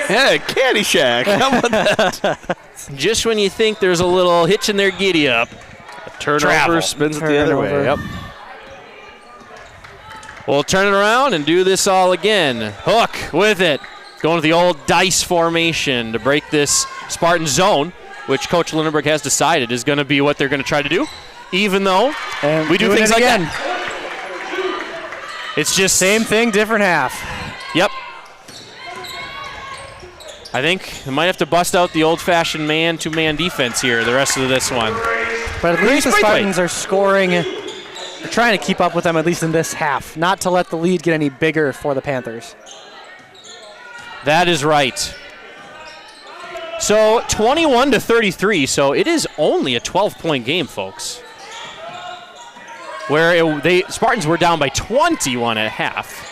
Yeah, Caddyshack. How about that? Just when you think there's a little hitch in their giddy up. Turnover Travel. spins it the other way. Turnover. Yep. We'll turn it around and do this all again. Hook with it. Going to the old dice formation to break this Spartan zone, which Coach Lindenberg has decided is going to be what they're going to try to do, even though And we do doing things it like again. that. It's just Same thing, different half. Yep. I think they might have to bust out the old-fashioned man-to-man defense here the rest of this one. But at least the Braithwaite. Spartans are scoring. They're trying to keep up with them, at least in this half, not to let the lead get any bigger for the Panthers. That is right. So 21-33, so it is only a 12-point game, folks. Where Spartans were down by 21 at half.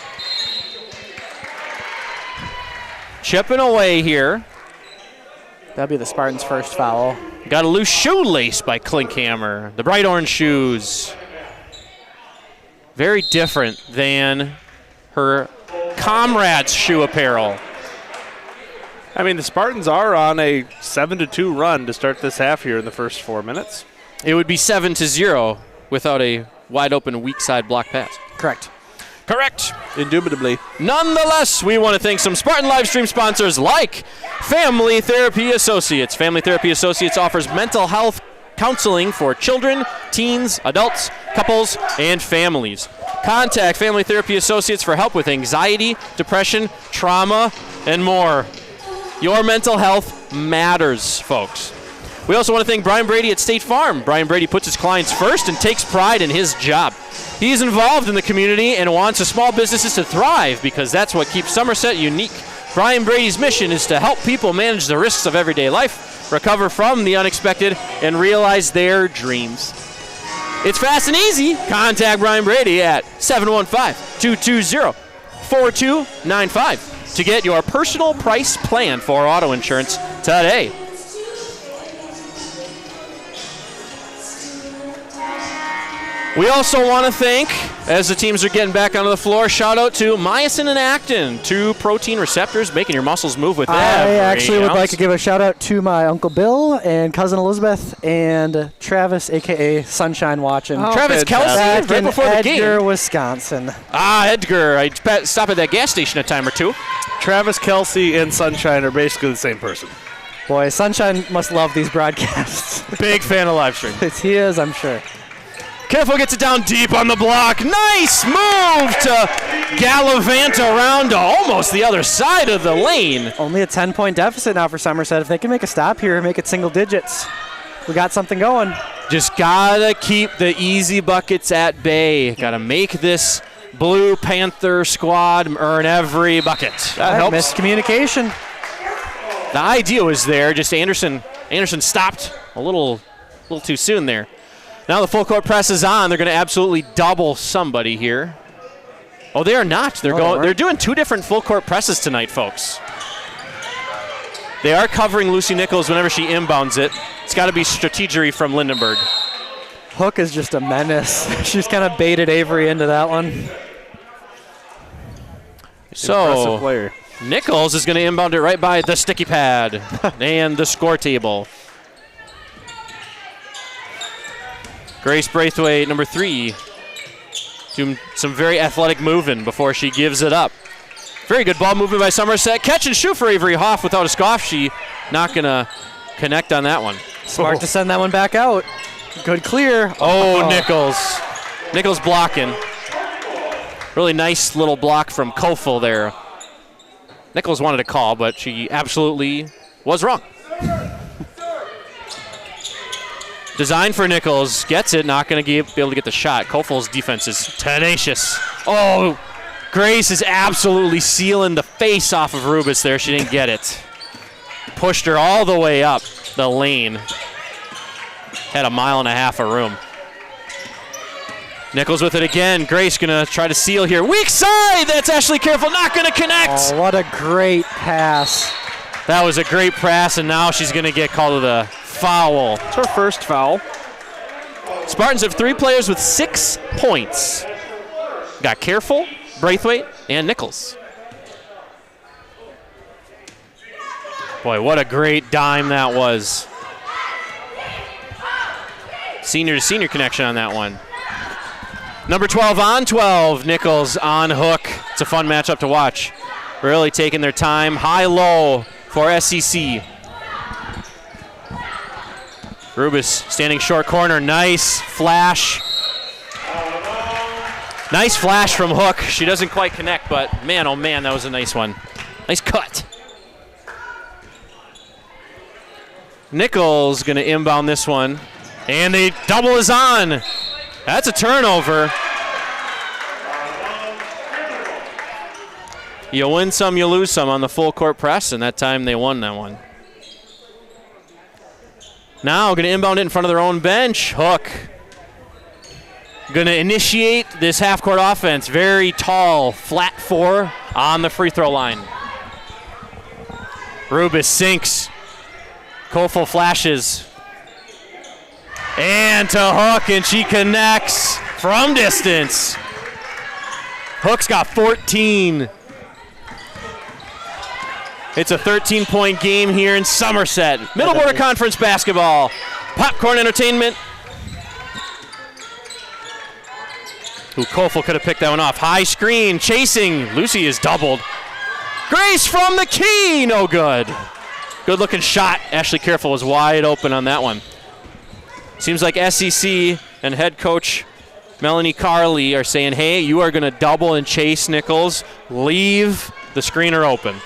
Chipping away here. That'll be the Spartans' first foul. Got a loose shoelace by Klinkhammer. The bright orange shoes. Very different than her comrades' shoe apparel. I mean, the Spartans are on a 7-2 run to start this half here in the first 4 minutes. It would be 7-0 without a wide open weak side block pass. Correct. Correct. Indubitably. Nonetheless, we want to thank some Spartan Livestream sponsors like Family Therapy Associates. Family Therapy Associates offers mental health counseling for children, teens, adults, couples, and families. Contact Family Therapy Associates for help with anxiety, depression, trauma, and more. Your mental health matters, folks. We also want to thank Brian Brady at State Farm. Brian Brady puts his clients first and takes pride in his job. He's involved in the community and wants the small businesses to thrive because that's what keeps Somerset unique. Brian Brady's mission is to help people manage the risks of everyday life, recover from the unexpected, and realize their dreams. It's fast and easy. Contact Brian Brady at 715-220-4295 to get your personal price plan for auto insurance today. We also want to thank, as the teams are getting back onto the floor, shout out to myosin and actin, 2 protein receptors, making your muscles move with every I actually would ounce. like to give a shout out to my Uncle Bill and cousin Elizabeth and Travis, a.k.a. Sunshine Watching. Travis Kelsey, Back right in before the game. Edgar, Wisconsin. Edgar. I stopped at that gas station a time or two. Travis Kelsey and Sunshine are basically the same person. Boy, Sunshine must love these broadcasts. Big fan of live stream. He is, I'm sure. Careful, gets it down deep on the block. Nice move to gallivant around to almost the other side of the lane. Only a 10-point deficit now for Somerset. If they can make a stop here, make it single digits, we got something going. Just gotta keep the easy buckets at bay. Gotta make this Blue Panther squad earn every bucket. That helps. Miscommunication. The idea was there, just Anderson stopped a little too soon there. Now the full court press is on. They're going to absolutely double somebody here. Oh, they are not. They're doing 2 different full court presses tonight, folks. They are covering Lucy Nichols whenever she inbounds it. It's got to be strategery from Lindenberg. Hook is just a menace. She's kind of baited Avery into that one. Impressive player. Nichols is going to inbound it right by the sticky pad and the score table. Grace Braithwaite, number 3, doing some very athletic moving before she gives it up. Very good ball movement by Somerset. Catch and shoot for Avery Hoff without a scoff. She not going to connect on that one. Smart to send that one back out. Good clear. Oh, Nichols. Nichols blocking. Really nice little block from Kofel there. Nichols wanted a call, but she absolutely was wrong. Designed for Nichols, gets it, not going to be able to get the shot. Kofel's defense is tenacious. Oh, Grace is absolutely sealing the face off of Rubis there. She didn't get it. Pushed her all the way up the lane. Had 1.5 miles of room. Nichols with it again. Grace going to try to seal here. Weak side! That's Ashley Careful, not going to connect. Oh, what a great pass. That was a great pass, and now she's going to get called to the foul. It's her first foul. Spartans have 3 players with 6 points. Got Careful, Braithwaite, and Nichols. Boy, what a great dime that was. Senior to senior connection on that one. Number 12 on 12. Nichols on hook. It's a fun matchup to watch. Really taking their time. High-low for SEC. Rubis standing short corner. Nice flash. Nice flash from Hook. She doesn't quite connect, but man, oh man, that was a nice one. Nice cut. Nichols going to inbound this one. And the double is on. That's a turnover. You win some, you lose some on the full court press, and that time they won that one. Now going to inbound it in front of their own bench. Hook. Going to initiate this half-court offense. Very tall, flat four on the free throw line. Rubis sinks. Kofel flashes. And to Hook, and she connects from distance. Hook's got 14. It's a 13-point game here in Somerset. Middle Border Conference basketball. Popcorn Entertainment. Ooh, Kofel could have picked that one off. High screen, chasing. Lucy is doubled. Grace from the key, no good. Good looking shot. Ashley Careful was wide open on that one. Seems like SEC and head coach Melanie Carley are saying, hey, you are going to double and chase Nichols. Leave the screener open.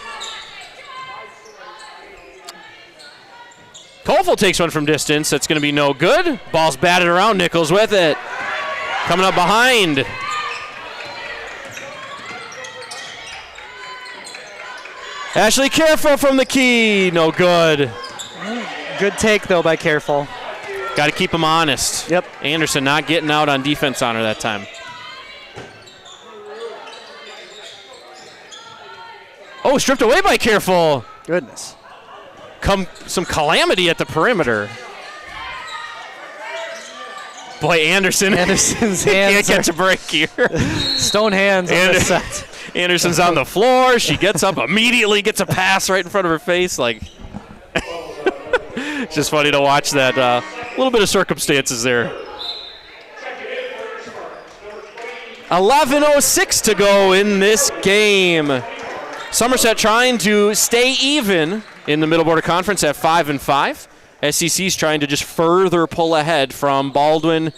Kofel takes one from distance. That's going to be no good. Ball's batted around. Nichols with it. Coming up behind. Ashley Careful from the key. No good. Good take, though, by Careful. Got to keep him honest. Yep. Anderson not getting out on defense on her that time. Oh, stripped away by Careful. Goodness. Some calamity at the perimeter. Boy, Anderson's hands can't catch a break here. Stone hands on this set. Anderson's on the floor. She gets up immediately, gets a pass right in front of her face. Like, it's just funny to watch that. A little bit of circumstances there. 11:06 to go in this game. Somerset trying to stay even in the Middle Border Conference at 5-5. SEC's trying to just further pull ahead from Baldwin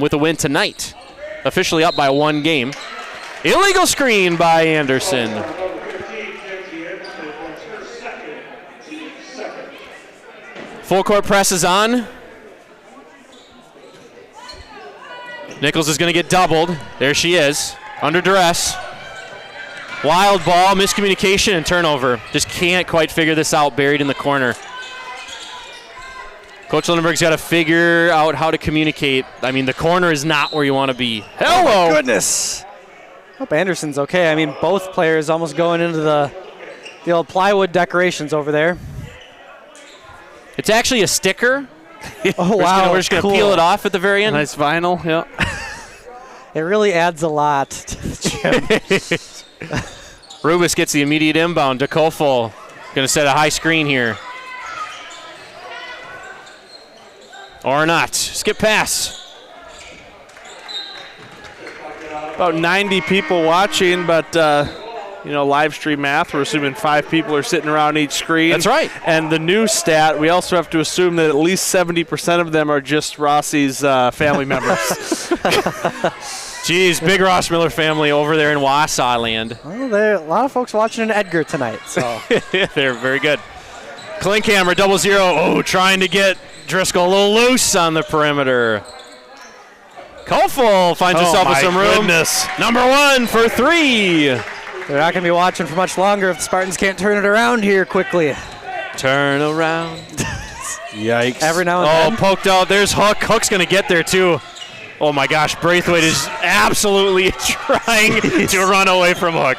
with a win tonight. Officially up by one game. Illegal screen by Anderson. Full court press is on. Nichols is going to get doubled. There she is, under duress. Wild ball, miscommunication, and turnover. Just can't quite figure this out, buried in the corner. Coach Lindenberg's got to figure out how to communicate. I mean, the corner is not where you want to be. Hello! Oh, my goodness. Hope Anderson's okay. I mean, both players almost going into the old plywood decorations over there. It's actually a sticker. Oh, wow. We're just going to peel it off at the very end. Nice vinyl, yeah. It really adds a lot to the gym. Rubis gets the immediate inbound to Kofel. Going to set a high screen here. Or not. Skip pass. About 90 people watching, but live stream math, we're assuming 5 people are sitting around each screen. That's right. And the new stat, we also have to assume that at least 70% of them are just Rossi's family members. Jeez, big Ross Miller family over there in Wausau land. Well, there are a lot of folks watching in Edgar tonight, so. They're very good. Klinkhammer, 0-0. Oh, trying to get Driscoll a little loose on the perimeter. Kofel finds herself with some room. Goodness. Number 1 for 3. They're not going to be watching for much longer if the Spartans can't turn it around here quickly. Turn around. Yikes. Every now and then. Oh, poked out. There's Hook. Hook's going to get there, too. Oh, my gosh. Braithwaite is absolutely trying to run away from Hook.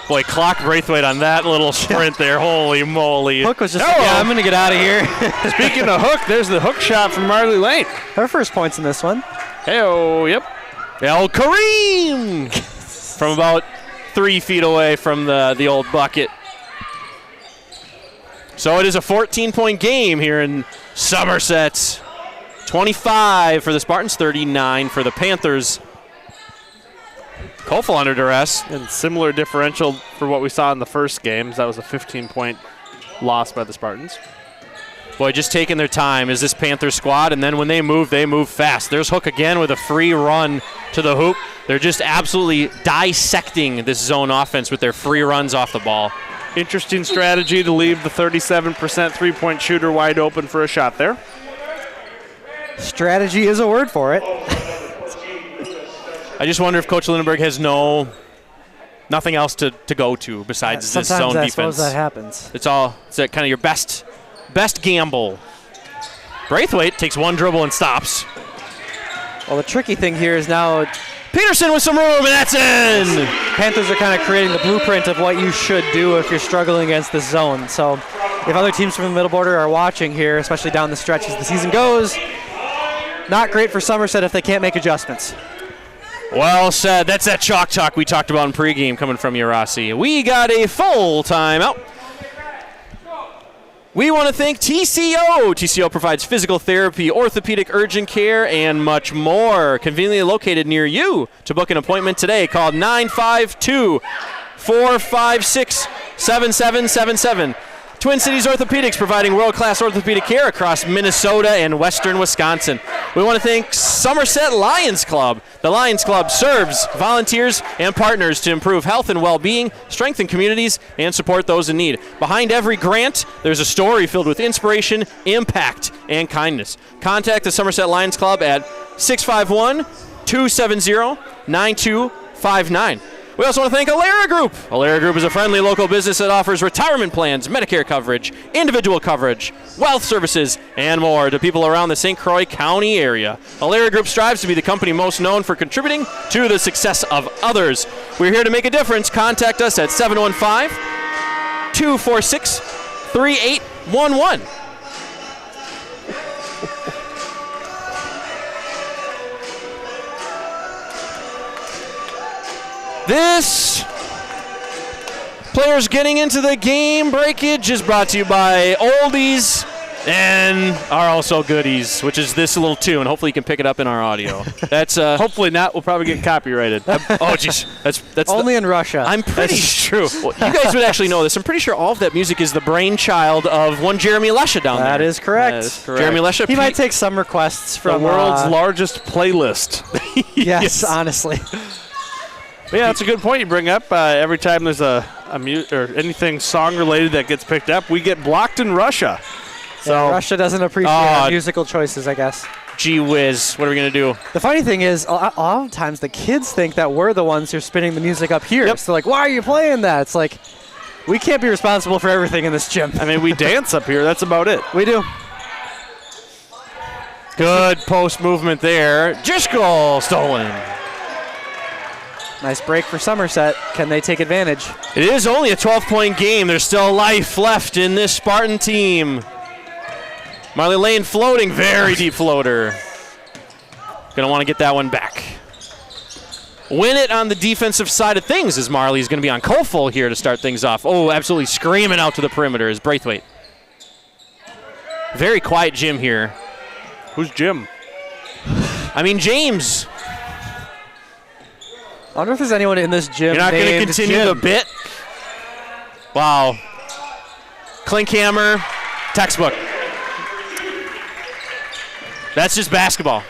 Boy, clock Braithwaite on that little sprint there. Holy moly. Hook was just, yeah, I'm going to get out of here. Speaking of Hook, there's the hook shot from Marley Lane. Her first points in this one. Hey-oh, yep. El Kareem from about 3 feet away from the old bucket. So it is a 14-point game here in Somerset. 25 for the Spartans, 39 for the Panthers. Kofel under duress. And similar differential for what we saw in the first games. That was a 15-point loss by the Spartans. Boy, just taking their time is this Panthers squad, and then when they move fast. There's Hook again with a free run to the hoop. They're just absolutely dissecting this zone offense with their free runs off the ball. Interesting strategy to leave the 37% three-point shooter wide open for a shot there. Strategy is a word for it. I just wonder if Coach Lindenberg has nothing else to go to besides this zone Sometimes I defense. suppose that happens. It's kind of your best gamble. Braithwaite takes one dribble and stops. Well, the tricky thing here is now Peterson with some room, and that's in! Panthers are kind of creating the blueprint of what you should do if you're struggling against this zone. So if other teams from the middle border are watching here, especially down the stretch as the season goes, not great for Somerset if they can't make adjustments. Well said. That's that chalk talk we talked about in pregame coming from you, Rossi. We got a full timeout. We want to thank TCO. TCO provides physical therapy, orthopedic urgent care, and much more. Conveniently located near you. To book an appointment today, call 952-456-7777. Twin Cities Orthopedics providing world-class orthopedic care across Minnesota and western Wisconsin. We want to thank Somerset Lions Club. The Lions Club serves volunteers and partners to improve health and well-being, strengthen communities, and support those in need. Behind every grant, there's a story filled with inspiration, impact, and kindness. Contact the Somerset Lions Club at 651-270-9259. We also want to thank Alera Group. Alera Group is a friendly local business that offers retirement plans, Medicare coverage, individual coverage, wealth services, and more to people around the St. Croix County area. Alera Group strives to be the company most known for contributing to the success of others. We're here to make a difference. Contact us at 715-246-3811. This Players Getting Into the Game breakage is brought to you by Oldies and are also goodies, which is this little tune. Hopefully you can pick it up in our audio. That's hopefully not. We'll probably get copyrighted. Oh jeez, that's only in Russia. I'm pretty sure. Well, you guys would actually know this. I'm pretty sure all of that music is the brainchild of one Jeremy Lesha down there. That is correct. That is correct. Jeremy Lesha. He might take some requests from the world's largest playlist. Yes, honestly. But yeah, that's a good point you bring up. Every time there's or anything song related that gets picked up, we get blocked in Russia. So yeah, Russia doesn't appreciate our musical choices, I guess. Gee whiz, what are we going to do? The funny thing is, a lot of times the kids think that we're the ones who are spinning the music up here. Yep. So like, why are you playing that? It's like, we can't be responsible for everything in this gym. I mean, we dance up here. That's about it. We do. Good post movement there. Driscoll stolen. Nice break for Somerset. Can they take advantage? It is only a 12-point game. There's still life left in this Spartan team. Marley Lane floating, very deep floater. Gonna want to get that one back. Win it on the defensive side of things as Marley's gonna be on Kofel here to start things off. Oh, absolutely screaming out to the perimeter is Braithwaite. Very quiet Jim here. Who's Jim? I mean, James. I wonder if there's anyone in this gym. You're not going to continue Jim. the bit? Wow. Klinkhammer, textbook. That's just basketball.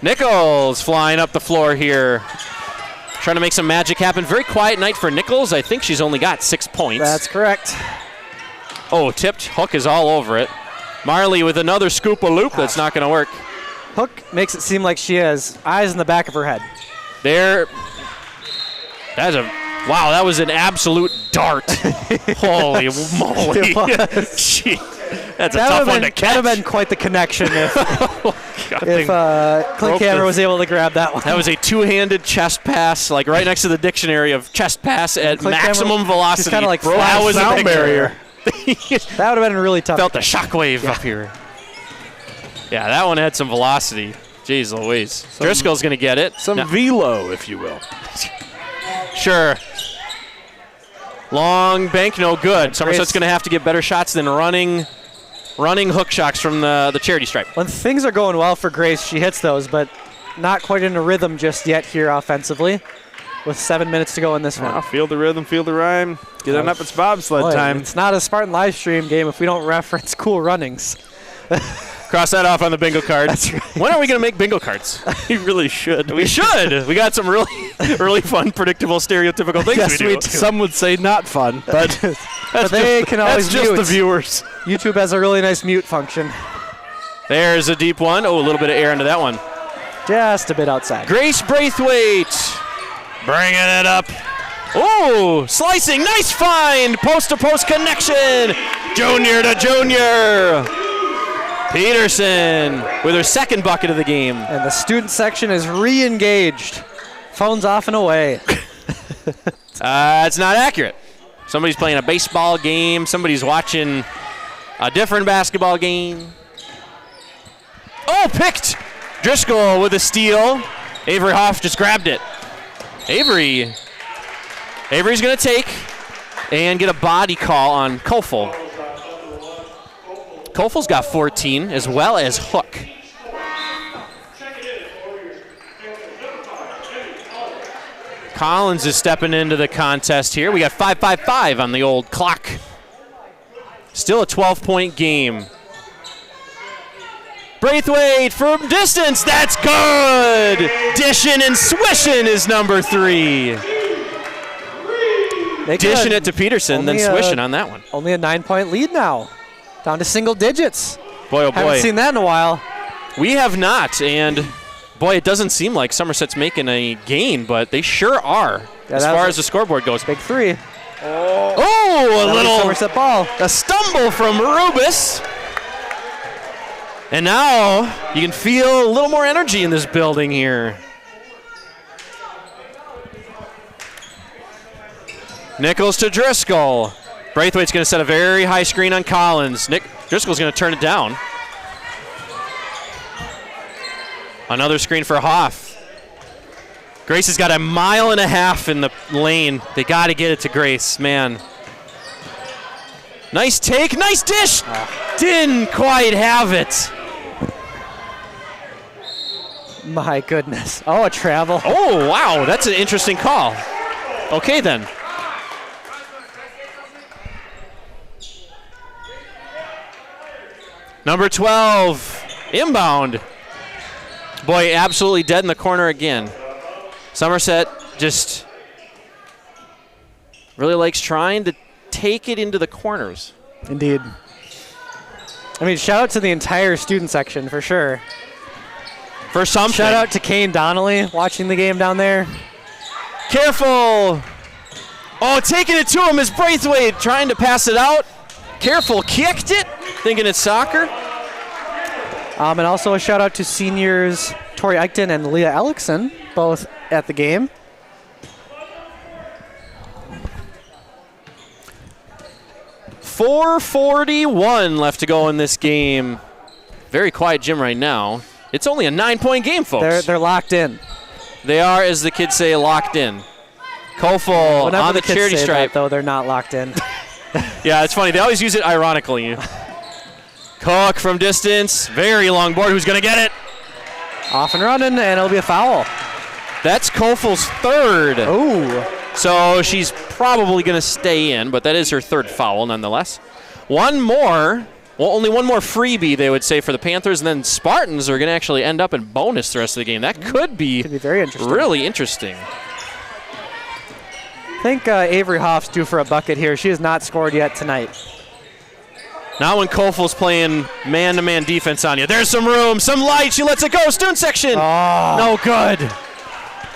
Nichols flying up the floor here. Trying to make some magic happen. Very quiet night for Nichols. I think she's only got 6 points. That's correct. Oh, tipped. Hook is all over it. Marley with another scoop-a-loop. That's not going to work. Hook makes it seem like she has eyes in the back of her head. Wow, that was an absolute dart. Holy moly. Gee, that's a tough one to catch. That would have been quite the connection if Klinkhammer was able to grab that one. That was a two-handed chest pass, like right next to the dictionary of chest pass at maximum velocity. Just kind of like that was sound a barrier. That would have been really tough. Felt the shockwave up here. Yeah, that one had some velocity. Jeez Louise. Driscoll's going to get it. Some velo, if you will. Sure. Long bank, no good. Somerset's going to have to get better shots than running hook shots from the charity stripe. When things are going well for Grace, she hits those, but not quite in a rhythm just yet here offensively with 7 minutes to go in this one. Feel the rhythm, feel the rhyme. Get on up, it's bobsled time. It's not a Spartan live stream game if we don't reference cool runnings. Cross that off on the bingo card. That's right. When are we going to make bingo cards? We really should. We should. We got some really fun, predictable, stereotypical things Yes, we we do. do. Some would say not fun, but But they can always that's just mute. the viewers. YouTube has a really nice mute function. There's a deep one. Oh, a little bit of air into that one. Just a bit outside. Grace Braithwaite bringing it up. Oh, slicing. Nice find. Post-to-post connection. Junior to junior. Peterson with her second bucket of the game. And the student section is re-engaged. Phones off and away. It's not accurate. Somebody's playing a baseball game. Somebody's watching a different basketball game. Oh, picked. Driscoll with a steal. Avery Hoff just grabbed it. Avery's going to take and get a body call on Kofel. Kofel's got 14 as well as Hook. Collins is stepping into the contest here. We got 5-5-5 on the old clock. Still a 12-point game. Braithwaite from distance. That's good. Dishing and swishing is number 3. Dishing it to Peterson, then swishing on that one. Only a 9-point lead now. Down to single digits. Boy, oh boy. Haven't seen that in a while. We have not, and boy, it doesn't seem like Somerset's making a gain, but they sure are as far as the scoreboard goes. Big 3. Oh, a little Somerset ball. a stumble from Rubis. And now you can feel a little more energy in this building here. Nichols to Driscoll. Braithwaite's going to set a very high screen on Collins. Driscoll's going to turn it down. Another screen for Hoff. Grace has got a mile and a half in the lane. They got to get it to Grace, man. Nice take, nice dish. Didn't quite have it. My goodness. Oh, a travel. Oh, wow, that's an interesting call. Okay, then. Number 12, inbound. Boy, absolutely dead in the corner again. Somerset just really likes trying to take it into the corners. Indeed. I mean, shout out to the entire student section for sure. For something. Shout out to Kane Donnelly watching the game down there. Careful. Oh, taking it to him is Braithwaite trying to pass it out. Careful, kicked it, thinking it's soccer. And also a shout out to seniors Tori Eichten and Leah Ellickson, both at the game. .441 left to go in this game. Very quiet gym right now. It's only a 9-point game, folks. They're locked in. They are, as the kids say, locked in. Kofel Whenever on the kids charity say stripe. that, though, they're not locked in. Yeah, it's funny. They always use it ironically. Cook from distance. Very long board. Who's going to get it? Off and running, and it'll be a foul. That's Kofel's third. Ooh. So she's probably going to stay in, but that is her third foul nonetheless. One more. Well, only one more freebie, they would say, for the Panthers, and then Spartans are going to actually end up in bonus the rest of the game. That could be very interesting. Really interesting. I think Avery Hoff's due for a bucket here. She has not scored yet tonight. Now when Kofel's playing man-to-man defense on you. There's some room, some light. She lets it go. Student section. Oh. No good.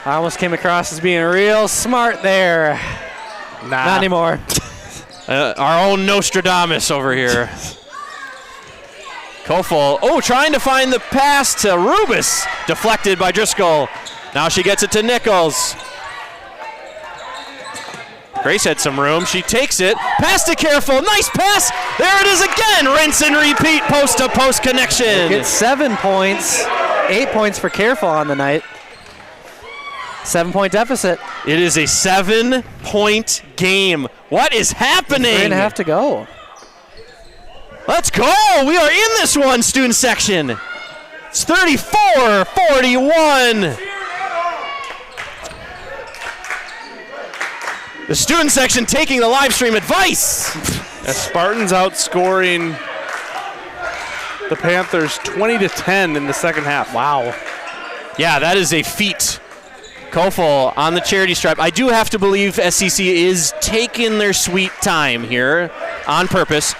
I almost came across as being real smart there. Nah. Not anymore. Our own Nostradamus over here. Kofel, trying to find the pass to Rubis. Deflected by Driscoll. Now she gets it to Nichols. Grace had some room. She takes it. Pass to Careful. Nice pass. There it is again. Rinse and repeat. Post-to-post connection. Gets 7 points. 8 points for Careful on the night. 7-point deficit. It is a 7-point game. What is happening? 3.5 to go. Let's go. We are in this one, student section. It's 34-41. The student section taking the live stream advice. As Spartans outscoring the Panthers 20-10 in the second half. Wow. Yeah, that is a feat. Kofel on the charity stripe. I do have to believe SCC is taking their sweet time here on purpose.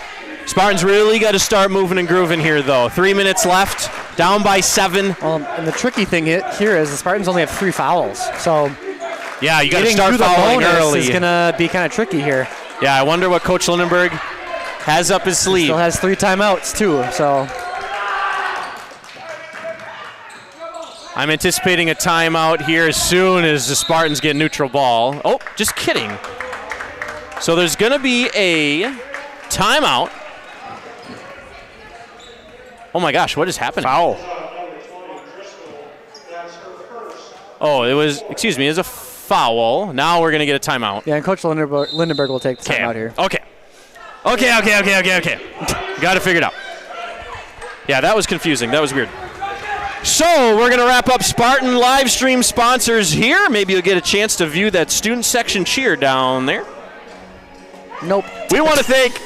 Spartans really got to start moving and grooving here, though. 3 minutes left, down by 7. And the tricky thing here is the Spartans only have 3 fouls. So yeah, you got to getting start through the fouling bonus early. is going to be kind of tricky here. Yeah, I wonder what Coach Lindenberg has up his sleeve. Still has 3 timeouts, too. So I'm anticipating a timeout here as soon as the Spartans get neutral ball. Oh, just kidding. So there's going to be a timeout. Oh my gosh, what is happening? Foul. Oh, it was a foul. Now we're going to get a timeout. yeah, and Coach Lindenberg will take the timeout here. Okay. Got it figured out. Yeah, that was confusing. That was weird. So we're going to wrap up Spartan live stream sponsors here. Maybe you'll get a chance to view that student section cheer down there. Nope. We want to thank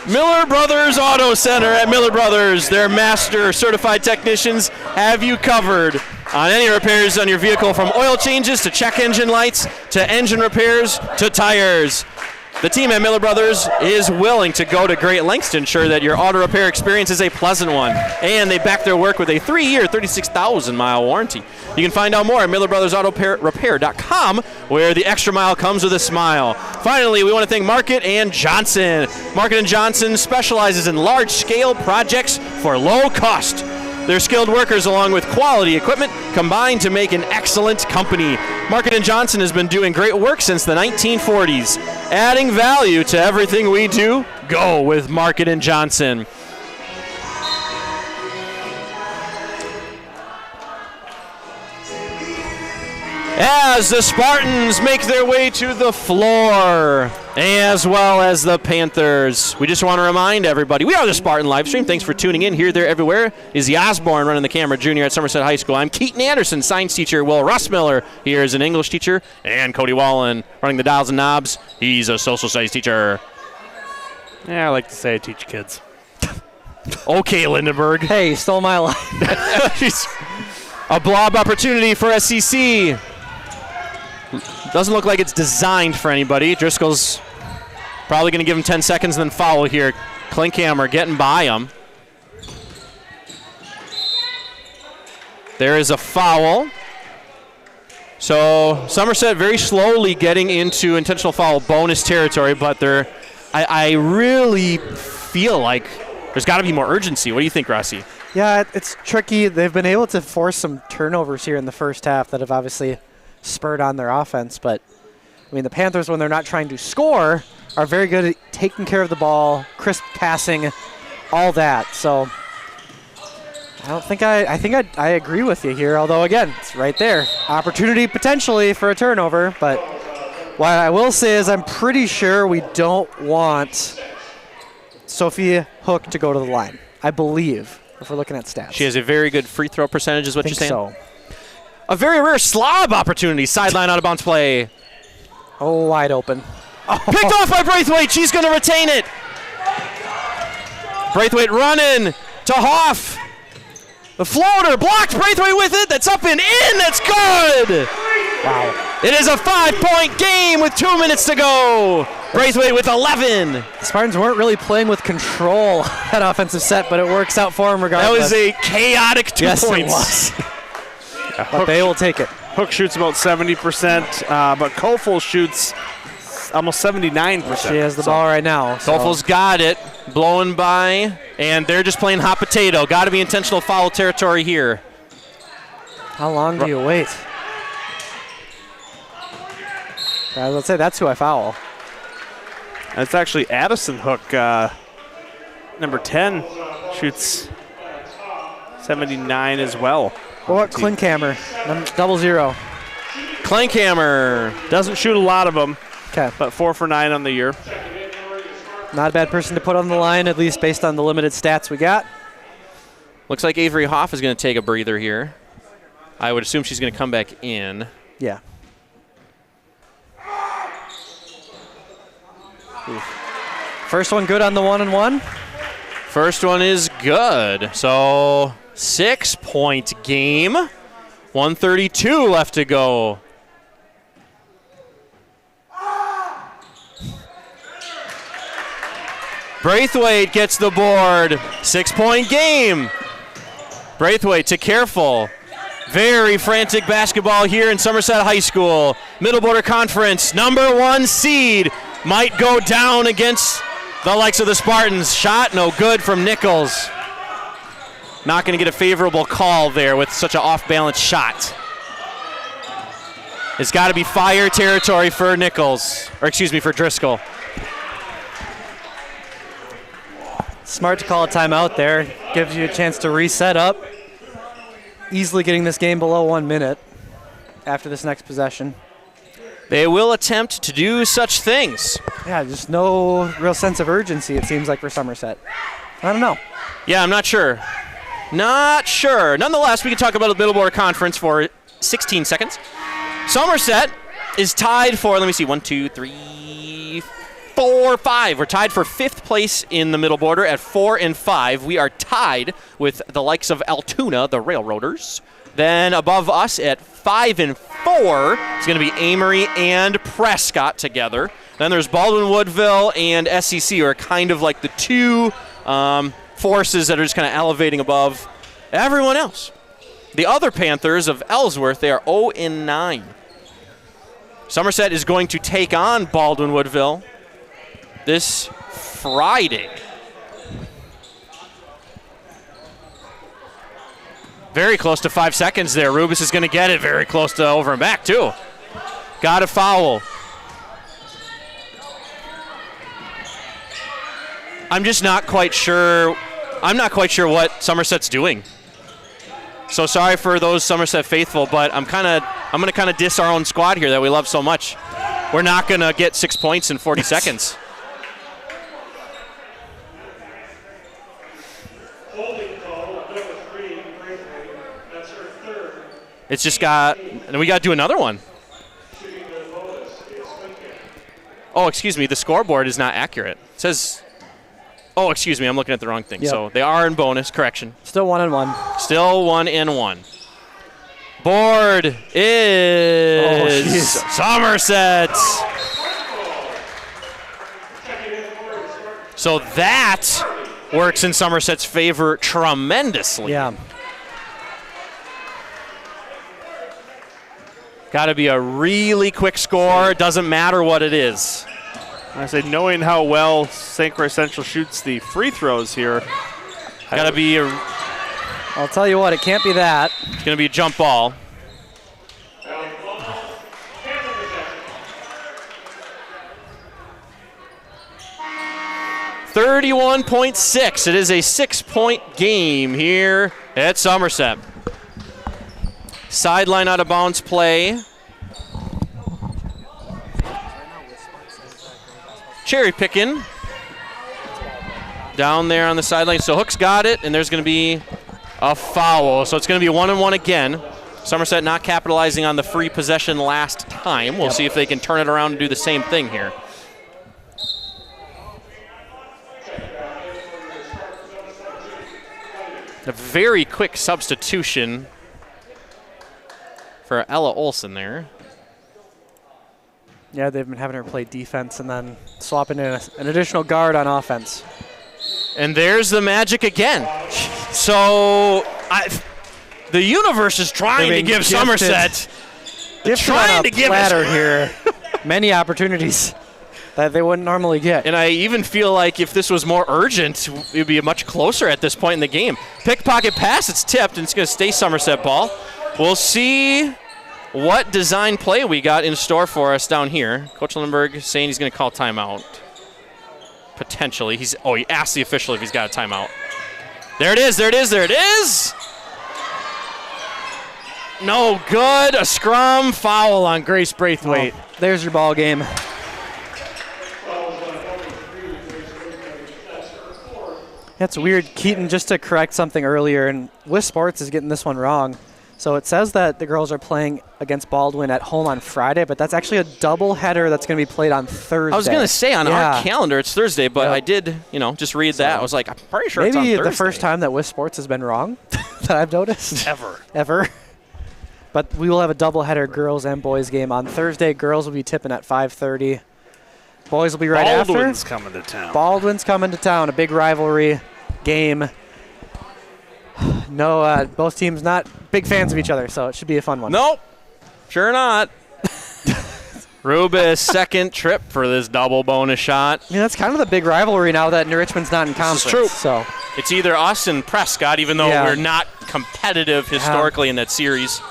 Miller Brothers Auto Center at Miller Brothers. Their master certified technicians have you covered on any repairs on your vehicle, from oil changes to check engine lights to engine repairs to tires. The team at Miller Brothers is willing to go to great lengths to ensure that your auto repair experience is a pleasant one. And they back their work with a 3-year, 36,000-mile warranty. You can find out more at MillerBrothersAutoRepair.com, where the extra mile comes with a smile. Finally, we want to thank Market & Johnson. Market & Johnson specializes in large-scale projects for low cost. Their skilled workers, along with quality equipment, combine to make an excellent company. Market & Johnson has been doing great work since the 1940s. Adding value to everything we do, go with Market & Johnson. As the Spartans make their way to the floor, as well as the Panthers, we just want to remind everybody, we are the Spartan live stream. Thanks for tuning in. Here, there, everywhere. Izzy Osborne running the camera, junior at Somerset High School. I'm Keaton Anderson, science teacher. Will Russmiller here is an English teacher. And Cody Wallen running the dials and knobs. He's a social studies teacher. Yeah, I like to say I teach kids. Okay, Lindenberg. Hey, you stole my line. Jeez. A blob opportunity for SCC. Doesn't look like it's designed for anybody. Driscoll's probably going to give him 10 seconds and then foul here. Klinkhammer getting by him. There is a foul. So Somerset very slowly getting into intentional foul bonus territory, but I really feel like there's got to be more urgency. What do you think, Rossi? Yeah, it's tricky. They've been able to force some turnovers here in the first half that have obviously spurred on their offense. But, I mean, the Panthers, when they're not trying to score, are very good at taking care of the ball, crisp passing, all that. So I think I agree with you here, although, again, it's right there. Opportunity potentially for a turnover. But what I will say is I'm pretty sure we don't want Sophia Hook to go to the line, I believe, if we're looking at stats. She has a very good free throw percentage is what you're saying? So. A very rare slob opportunity. Sideline out of bounds play. Oh, wide open. Picked off by Braithwaite. She's going to retain it. Braithwaite running to Hoff. The floater blocked. Braithwaite with it. That's up and in. That's good. Wow. It is a 5-point game with 2 minutes to go. Braithwaite with 11. The Spartans weren't really playing with control that offensive set, but it works out for them regardless. That was a chaotic 2 yes, points. It was. But they will take it. Hook shoots about 70%, but Kofel shoots almost 79%. She has the ball right now. So. Kofel's got it, blowing by, and they're just playing hot potato. Got to be intentional foul territory here. How long do you wait? Let's say that's who I foul. It's actually Addison Hook, number 10, shoots 79 as well. What about Klinkhammer? 0-0. Klinkhammer. Doesn't shoot a lot of them, Okay. but 4 for 9 on the year. Not a bad person to put on the line, at least based on the limited stats we got. Looks like Avery Hoff is going to take a breather here. I would assume she's going to come back in. Yeah. First one good on the 1-and-1. First one is good. So 6-point game. 132 left to go. Braithwaite gets the board. 6-point game. Braithwaite to Careful. Very frantic basketball here in Somerset High School. Middle Border Conference, number 1 seed. Might go down against the likes of the Spartans. Shot no good from Nichols. Not going to get a favorable call there with such an off-balance shot. It's got to be fire territory for Nichols, or excuse me, for Driscoll. Smart to call a timeout there. Gives you a chance to reset up. Easily getting this game below 1 minute after this next possession. They will attempt to do such things. Yeah, just no real sense of urgency, it seems like, for Somerset. I don't know. Yeah, I'm not sure. Not sure. Nonetheless, we can talk about the Middle Border Conference for 16 seconds. Somerset is tied for, let me see, 1, 2, 3, 4, 5. We're tied for 5th place in the Middle Border at 4 and 5. We are tied with the likes of Altoona, the Railroaders. Then above us at 5 and 4 is going to be Amory and Prescott together. Then there's Baldwin Woodville and SEC, who are kind of like the two forces that are just kind of elevating above everyone else. The other Panthers of Ellsworth, they are 0 and 9. Somerset is going to take on Baldwin Woodville this Friday. Very close to 5 seconds there. Rubis is going to get it very close to over and back, too. Got a foul. I'm just not quite sure. I'm not quite sure what Somerset's doing. So sorry for those Somerset faithful, but I'm going to kind of diss our own squad here that we love so much. We're not going to get 6 points in 40 seconds. It's just got, and we got to do another one. Oh, excuse me, the scoreboard is not accurate. It says, oh, excuse me, I'm looking at the wrong thing. Yep. So they are in bonus, correction. Still 1 and 1. Still 1 and 1. Board is Somerset. So that works in Somerset's favor tremendously. Yeah. Got to be a really quick score. Doesn't matter what it is. I say, knowing how well St. Croix Central shoots the free throws here. Got to be I'll tell you what, it can't be that. It's going to be a jump ball. .6. It is a 6-point game here at Somerset. Sideline out of bounds play. Cherry picking down there on the sideline. So Hook's got it, and there's going to be a foul. So it's going to be 1 and 1 again. Somerset not capitalizing on the free possession last time. We'll see if they can turn it around and do the same thing here. A very quick substitution for Ella Olson there. Yeah, they've been having her play defense and then swapping in an additional guard on offense. And there's the magic again. So the universe is trying to give Somerset trying to give platter here. Many opportunities that they wouldn't normally get. And I even feel like if this was more urgent, it would be much closer at this point in the game. Pickpocket pass, it's tipped, and it's going to stay Somerset ball. We'll see what design play we got in store for us down here. Coach Lindbergh saying he's going to call timeout. Potentially. He asked the official if he's got a timeout. There it is, there it is, there it is! No good. A scrum foul on Grace Braithwaite. Oh, there's your ball game. That's weird. Keaton, just to correct something earlier, and Wiss Sports is getting this one wrong. So it says that the girls are playing against Baldwin at home on Friday, but that's actually a doubleheader that's going to be played on Thursday. I was going to say on our calendar it's Thursday, but Yep. I did, just read that. I was like, I'm pretty sure it's on Maybe Thursday. the first time that Wisp Sports has been wrong that I've noticed. Ever. But we will have a doubleheader girls and boys game on Thursday. Girls will be tipping at 5:30. Boys will be right Baldwin's after. coming to town. Baldwin's coming to town. A big rivalry game. No, both teams not big fans of each other, so it should be a fun one. Nope. Sure not. Rubis, second trip for this double bonus shot. I mean, that's kind of the big rivalry now that New Richmond's not in conference. This is true. So It's either us and Prescott, even though Yeah. we're not competitive historically in that series.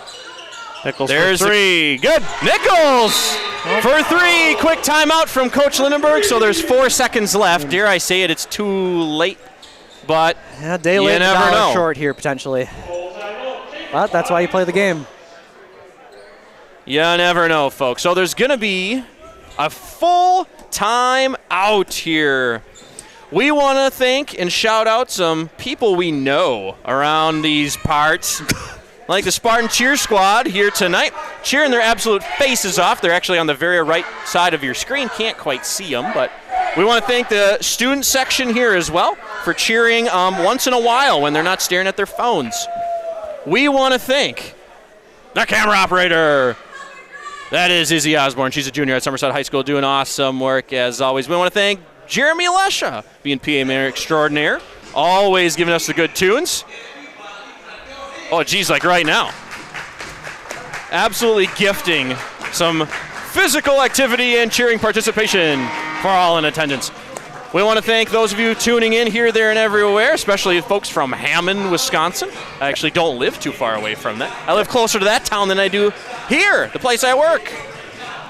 Nichols There's for three. Good. Nichols for three. Quick timeout from Coach Lindenberg, so there's 4 seconds left. Dare I say it, it's too late, but yeah, day you late, never know. short here potentially. But that's why you play the game. You never know, folks. So there's going to be a full time out here. We want to thank and shout out some people we know around these parts, like the Spartan cheer squad here tonight, cheering their absolute faces off. They're actually on the very right side of your screen. Can't quite see them, but we want to thank the student section here as well for cheering once in a while when they're not staring at their phones. We want to thank the camera operator. That is Izzy Osborne. She's a junior at Somerset High School doing awesome work as always. We want to thank Jeremy Lesha, being PA Mayor Extraordinaire, always giving us the good tunes. Oh, geez, like right now. Absolutely gifting some physical activity and cheering participation for all in attendance. We want to thank those of you tuning in here, there, and everywhere, especially folks from Hammond, Wisconsin. I actually don't live too far away from that. I live closer to that town than I do here, the place I work.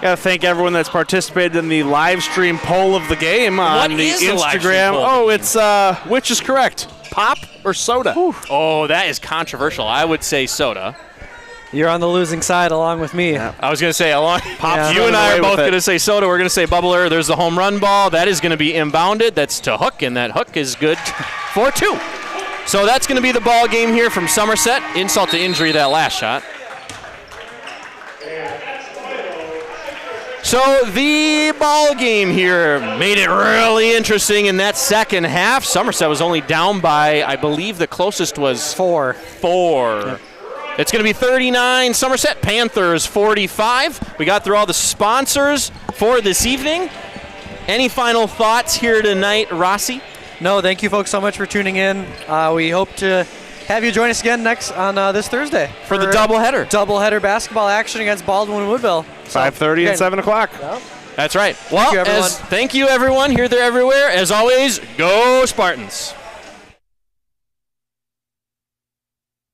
Got to thank everyone that's participated in the live stream poll of the game on the is the live stream Instagram. poll? Oh, it's which is correct? Pop or soda? Oh, that is controversial. I would say soda. You're on the losing side along with me. I was going to say, along, Yeah, you and I away are both with it. going to say soda. We're going to say bubbler. There's the home run ball. That is going to be inbounded. That's to hook, and that hook is good for 2. So that's going to be the ball game here from Somerset. Insult to injury, that last shot. So the ball game here made it really interesting in that second half. Somerset was only down by, I believe the closest was 4. It's going to be 39 Somerset, Panthers 45. We got through all the sponsors for this evening. Any final thoughts here tonight, Rossi? No, thank you folks so much for tuning in. We hope to have you join us again next on this Thursday For the doubleheader. Doubleheader basketball action against Baldwin and Woodville. 5:30 and 7 o'clock. That's right. Well, you, everyone. thank you, everyone, here, there, everywhere. As always, go Spartans.